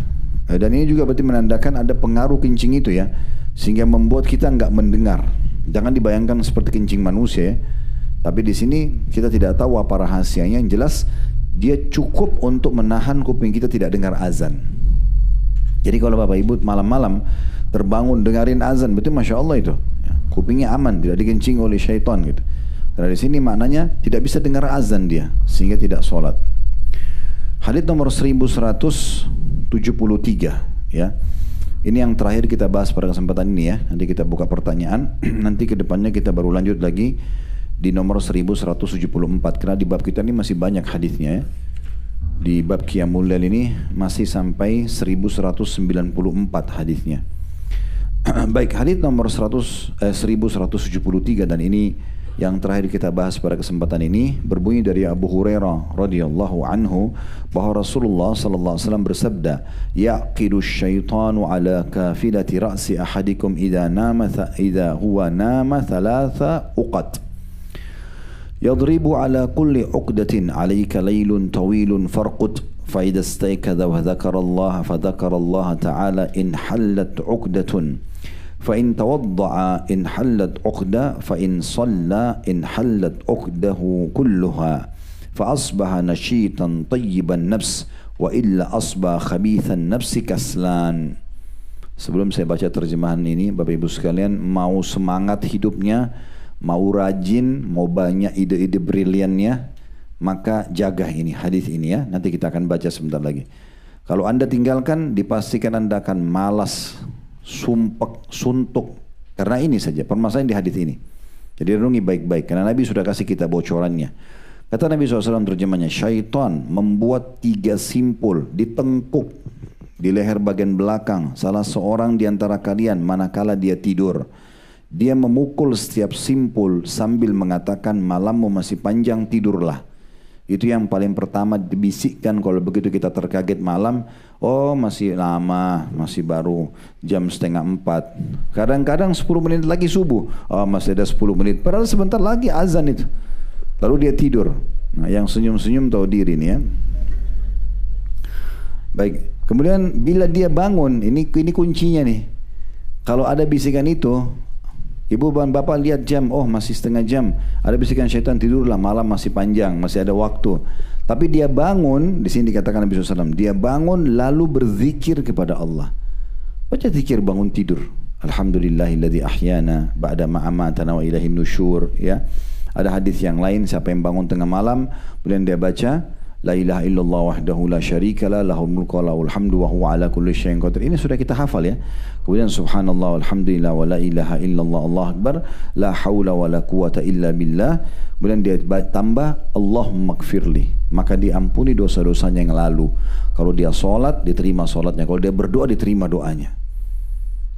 dan ini juga berarti menandakan ada pengaruh kencing itu ya, sehingga membuat kita nggak mendengar. Jangan dibayangkan seperti kencing manusia ya. Tapi di sini kita tidak tahu apa rahasianya. Yang jelas dia cukup untuk menahan kuping kita tidak dengar azan. Jadi kalau Bapak Ibu malam-malam terbangun dengarin azan, betul Masya Allah itu ya, kupingnya aman, tidak dikencing oleh syaitan gitu. Karena di sini maknanya tidak bisa dengar azan dia, sehingga tidak sholat. Hadits nomor 1173 ya. Ini yang terakhir kita bahas pada kesempatan ini ya. Nanti kita buka pertanyaan. Nanti ke depannya kita baru lanjut lagi di nomor 1174. Karena di bab kita ini masih banyak hadisnya ya. Di bab Qiyamul Lail ini masih sampai 1194 hadisnya. Baik, hadits nomor 1173 dan ini yang terakhir kita bahas pada kesempatan ini berbunyi dari Abu Hurairah radhiyallahu anhu bahwa Rasulullah sallallahu alaihi wasallam bersabda, yaqidu syaitanu ala kafilati ra'si ahadikum idza huwa nama thalatha uqad yadribu ala kulli uqdatin alayka laylun tawilun farqud fa idza istaykadha wa dhakara Allah ta'ala in hallat uqdatun فإن توضأ إن حلت عقدة فإن صلى إن حلت عقده كلها فأصبح نشيطا طيب النفس وإلا أصبح خبيث النفس كسلان. Sebelum saya baca terjemahan ini, Bapak Ibu sekalian, mau semangat hidupnya, mau rajin, mau banyak ide-ide briliannya, maka jaga ini hadis ini ya. Nanti kita akan baca sebentar lagi. Kalau Anda tinggalkan, dipastikan Anda akan malas, sumpek, suntuk, karena ini saja permasalahan di hadis ini. Jadi renungi baik-baik, karena Nabi sudah kasih kita bocorannya. Kata Nabi SAW terjemahnya, syaitan membuat 3 simpul di tengkuk, di leher bagian belakang salah seorang di antara kalian manakala dia tidur. Dia memukul setiap simpul sambil mengatakan, malammu masih panjang, tidurlah. Itu yang paling pertama dibisikkan kalau begitu kita terkaget malam. Oh masih lama, masih baru jam 3:30. Kadang-kadang 10 menit lagi subuh. Oh masih ada 10 menit. Padahal sebentar lagi azan itu. Lalu dia tidur. Nah yang senyum-senyum tahu diri nih ya. Baik. Kemudian bila dia bangun, ini kuncinya nih. Kalau ada bisikan itu, ibu dan bapak lihat jam, oh masih setengah jam. Ada bisikan syaitan, tidurlah, malam masih panjang, masih ada waktu. Tapi dia bangun, di sini dikatakan Nabi SAW, dia bangun lalu berzikir kepada Allah. Baca zikir bangun tidur. Alhamdulillahilladzi ahyana ba'da ma amatana wa ilaihin nusyur. Ya. Ada hadis yang lain, siapa yang bangun tengah malam, kemudian dia baca, La ilaha illallah wahdahu la syarikalah lahul mulku wa lahul hamdu wa huwa ala kulli syai'in qadir. Ini sudah kita hafal ya. Kemudian subhanallah walhamdulillah wa la ilaha illallah Allah akbar la haula wa la quwata illa billah. Kemudian dia tambah Allahumma gfirli, maka diampuni dosa-dosanya yang lalu. Kalau dia sholat diterima sholatnya, kalau dia berdoa diterima doanya.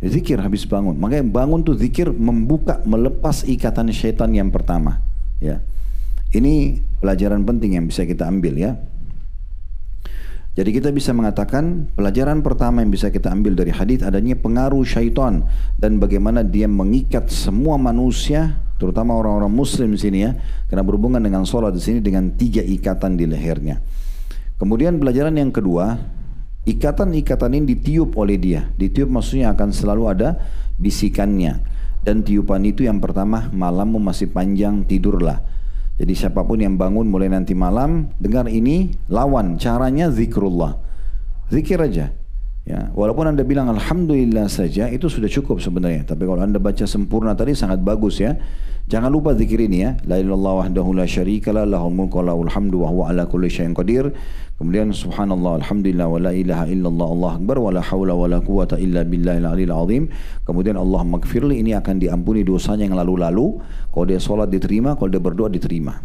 Zikir habis bangun. Makanya bangun tuh zikir membuka, melepas ikatan syaitan yang pertama ya. Ini pelajaran penting yang bisa kita ambil ya. Jadi kita bisa mengatakan pelajaran pertama yang bisa kita ambil dari hadis adanya pengaruh syaitan dan bagaimana dia mengikat semua manusia, terutama orang-orang muslim di sini ya, karena berhubungan dengan sholat di sini dengan 3 ikatan di lehernya. Kemudian pelajaran yang kedua, ikatan-ikatan ini ditiup oleh dia. Ditiup maksudnya akan selalu ada bisikannya. Dan tiupan itu yang pertama, malammu masih panjang, tidurlah. Jadi siapapun yang bangun mulai nanti malam, dengar ini, lawan caranya zikrullah. Zikir aja. Ya, walaupun Anda bilang alhamdulillah saja itu sudah cukup sebenarnya. Tapi kalau Anda baca sempurna tadi sangat bagus ya. Jangan lupa zikir ini ya. La ilaha wahdahu la syarikalah lahul mulku wa lahul hamdu wa huwa ala kulli syai'in qadir. Kemudian subhanallah alhamdulillah wa la ilaha illallah Allah akbar wa la haula wa la quwata illa billahil aliyil azim. Kemudian Allahumma gfirli, ini akan diampuni dosanya yang lalu-lalu. Kalau dia sholat diterima, kalau dia berdoa diterima.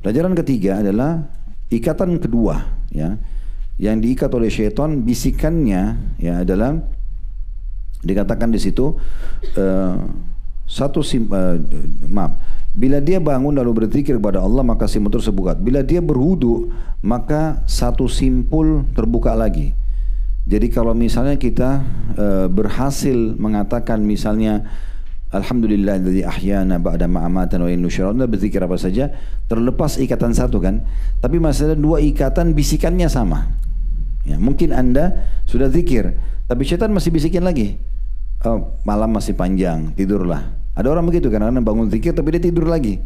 Pelajaran ketiga adalah ikatan kedua ya. Yang diikat oleh syaitan, bisikannya ya adalah dikatakan di situ bila dia bangun lalu berzikir kepada Allah maka simpul terbuka. Bila dia berwudu maka satu simpul terbuka lagi. Jadi kalau misalnya kita berhasil mengatakan misalnya Alhamdulillahilladzi ahyana ba'da ma amatana wa inna nusyur. Anda berzikir apa saja, terlepas ikatan satu kan. Tapi masalah dua ikatan bisikannya sama. Ya, mungkin Anda sudah zikir, tapi syaitan masih bisikin lagi. Oh, malam masih panjang, tidurlah. Ada orang begitu kan, kadang bangun zikir tapi dia tidur lagi.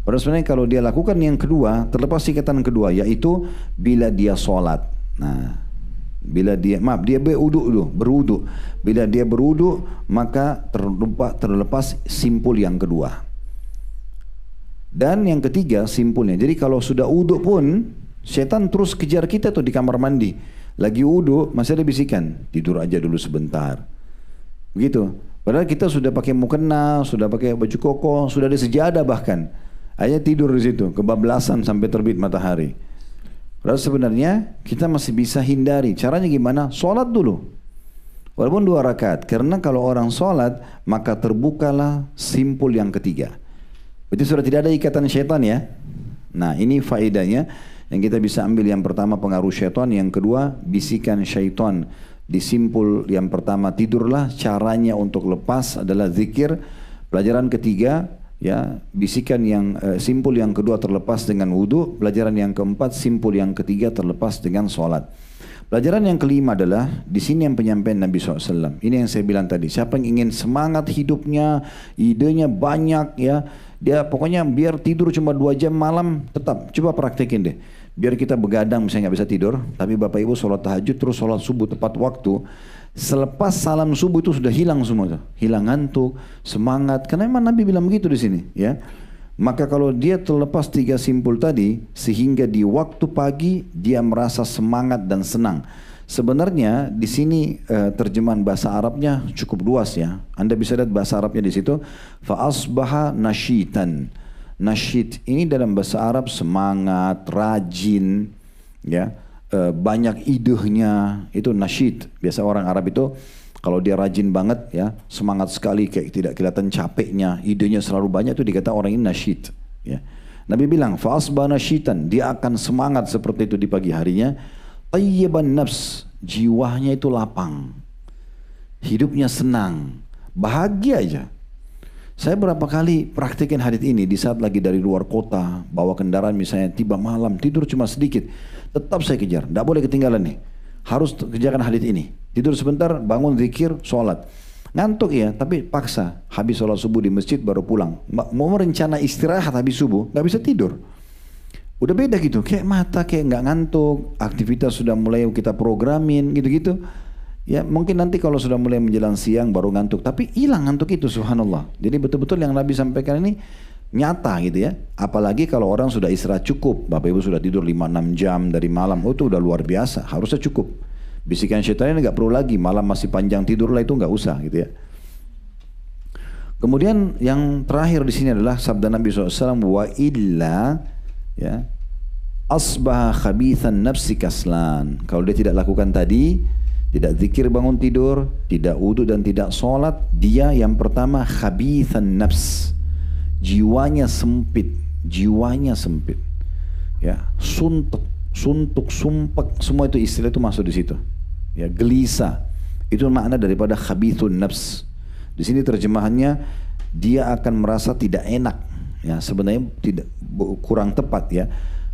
Padahal sebenarnya kalau dia lakukan yang kedua, terlepas ikatan kedua, yaitu bila dia sholat. Nah, bila dia berwudu. Bila dia berwudu, maka terlepas simpul yang kedua. Dan yang ketiga simpulnya. Jadi kalau sudah wudu pun, setan terus kejar kita tuh di kamar mandi. Lagi wudu, masih ada bisikan, tidur aja dulu sebentar. Begitu. Padahal kita sudah pakai mukena, sudah pakai baju koko, sudah ada sejadah bahkan. Hanya tidur di situ, kebablasan sampai terbit matahari. Padahal sebenarnya kita masih bisa hindari. Caranya gimana? Sholat dulu. Walaupun 2 rakaat. Karena kalau orang sholat, maka terbukalah simpul yang ketiga. Berarti sudah tidak ada ikatan syaitan ya. Nah ini faedahnya. Yang kita bisa ambil yang pertama pengaruh syaitan. Yang kedua bisikan syaitan. Di simpul yang pertama tidurlah. Caranya untuk lepas adalah zikir. Pelajaran ketiga. Ya, bisikan yang simpul yang kedua terlepas dengan wudu. Pelajaran yang keempat, simpul yang ketiga terlepas dengan sholat. Pelajaran yang kelima adalah di sini yang penyampaian Nabi SAW. Ini yang saya bilang tadi. Siapa yang ingin semangat hidupnya, idenya banyak ya, dia pokoknya biar tidur cuma 2 jam malam, tetap coba praktekin deh. Biar kita begadang misalnya nggak bisa tidur, tapi bapak ibu sholat tahajud terus sholat subuh tepat waktu. Selepas salam subuh itu sudah hilang semua tuh. Hilang ngantuk, semangat. Karena memang Nabi bilang begitu di sini, ya. Maka kalau dia terlepas 3 simpul tadi, sehingga di waktu pagi dia merasa semangat dan senang. Sebenarnya di sini terjemahan bahasa Arabnya cukup luas ya. Anda bisa lihat bahasa Arabnya di situ. Fa asbaha nasyitan. Nasyid ini dalam bahasa Arab semangat, rajin, ya. Banyak idehnya, itu nasyid. Biasa orang Arab itu kalau dia rajin banget ya, semangat sekali, kayak tidak kelihatan capeknya, idenya selalu banyak, itu dikata orang ini nasyid ya. Nabi bilang fa'asba nasyitan, dia akan semangat seperti itu di pagi harinya. Tayyiban nafs, jiwanya itu lapang, hidupnya senang, bahagia aja. Saya berapa kali praktikin hadits ini di saat lagi dari luar kota, bawa kendaraan misalnya, tiba malam, tidur cuma sedikit. Tetap saya kejar, tidak boleh ketinggalan nih. Harus kerjakan hadits ini. Tidur sebentar, bangun zikir, sholat. Ngantuk ya, tapi paksa. Habis sholat subuh di masjid baru pulang. Mau merencana istirahat habis subuh, nggak bisa tidur. Udah beda gitu, kayak mata kayak nggak ngantuk. Aktivitas sudah mulai kita programin gitu-gitu. Ya mungkin nanti kalau sudah mulai menjelang siang baru ngantuk, tapi hilang ngantuk itu, subhanallah. Jadi betul-betul yang Nabi sampaikan ini nyata gitu ya. Apalagi kalau orang sudah istirahat cukup, Bapak Ibu sudah tidur 5-6 jam dari malam, oh itu udah luar biasa, harusnya cukup. Bisikan syaitan ini nggak perlu lagi, malam masih panjang tidur lah itu nggak usah gitu ya. Kemudian yang terakhir di sini adalah sabda Nabi SAW, wa illa ya asbaha khabithan nafsi kaslan. Kalau dia tidak lakukan tadi, tidak zikir bangun tidur, tidak wudu dan tidak sholat, dia yang pertama khabithan nafs, jiwanya sempit, ya, suntuk, sumpek, semua itu istilah itu masuk di situ, ya, gelisah, itu makna daripada khabithun nafs. Di sini terjemahannya dia akan merasa tidak enak, ya, sebenarnya tidak, kurang tepat ya.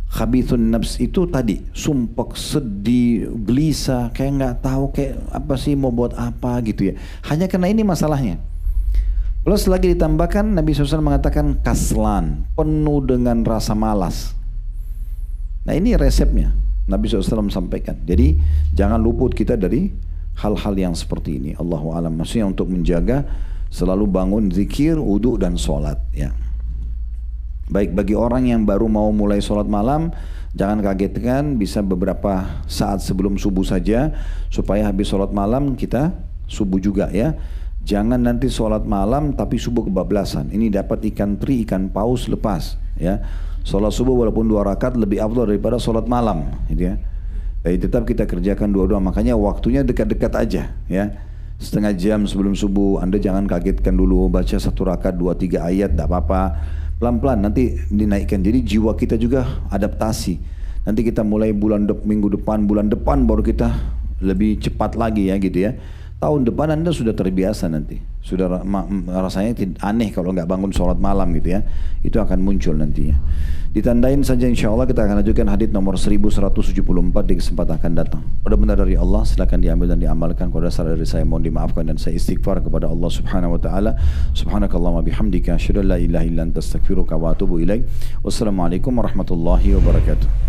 Khabithun nafs itu tadi sumpek, sedih, gelisah, kayak nggak tahu kayak apa sih mau buat apa gitu ya. Hanya karena ini masalahnya. Plus lagi ditambahkan Nabi SAW mengatakan kaslan, penuh dengan rasa malas. Nah ini resepnya Nabi SAW sampaikan. Jadi jangan luput kita dari hal-hal yang seperti ini. Allahu a'lam. Maksudnya untuk menjaga selalu bangun zikir, wudu dan sholat ya. Baik, bagi orang yang baru mau mulai sholat malam, jangan kagetkan, bisa beberapa saat sebelum subuh saja, supaya habis sholat malam kita subuh juga ya. Jangan nanti sholat malam tapi subuh kebablasan. Ini dapat ikan teri, ikan paus lepas ya. Sholat subuh walaupun 2 rakaat lebih afdal daripada sholat malam gitu ya. Jadi tetap kita kerjakan dua-dua, makanya waktunya dekat-dekat aja ya. Setengah jam sebelum subuh, Anda jangan kagetkan dulu, baca 1 rakaat 2-3 ayat, tidak apa-apa. Pelan-pelan nanti dinaikkan. Jadi jiwa kita juga adaptasi. Nanti kita mulai minggu depan, bulan depan baru kita lebih cepat lagi ya gitu ya. Tahun depan Anda sudah terbiasa nanti. Sudah rasanya aneh kalau nggak bangun sholat malam gitu ya. Itu akan muncul nantinya. Ditandain saja insya Allah kita akan ajukan hadits nomor 1174 di kesempatan akan datang. Kalau benar dari Allah silakan diambil dan diamalkan. Kalau dasar dari saya mohon dimaafkan dan saya istighfar kepada Allah Subhanahu wa taala. Subhanakallahumma bihamdika asyhadu an la ilaha illa anta astaghfiruka wa atubu ilaik. Wassalamualaikum warahmatullahi wabarakatuh.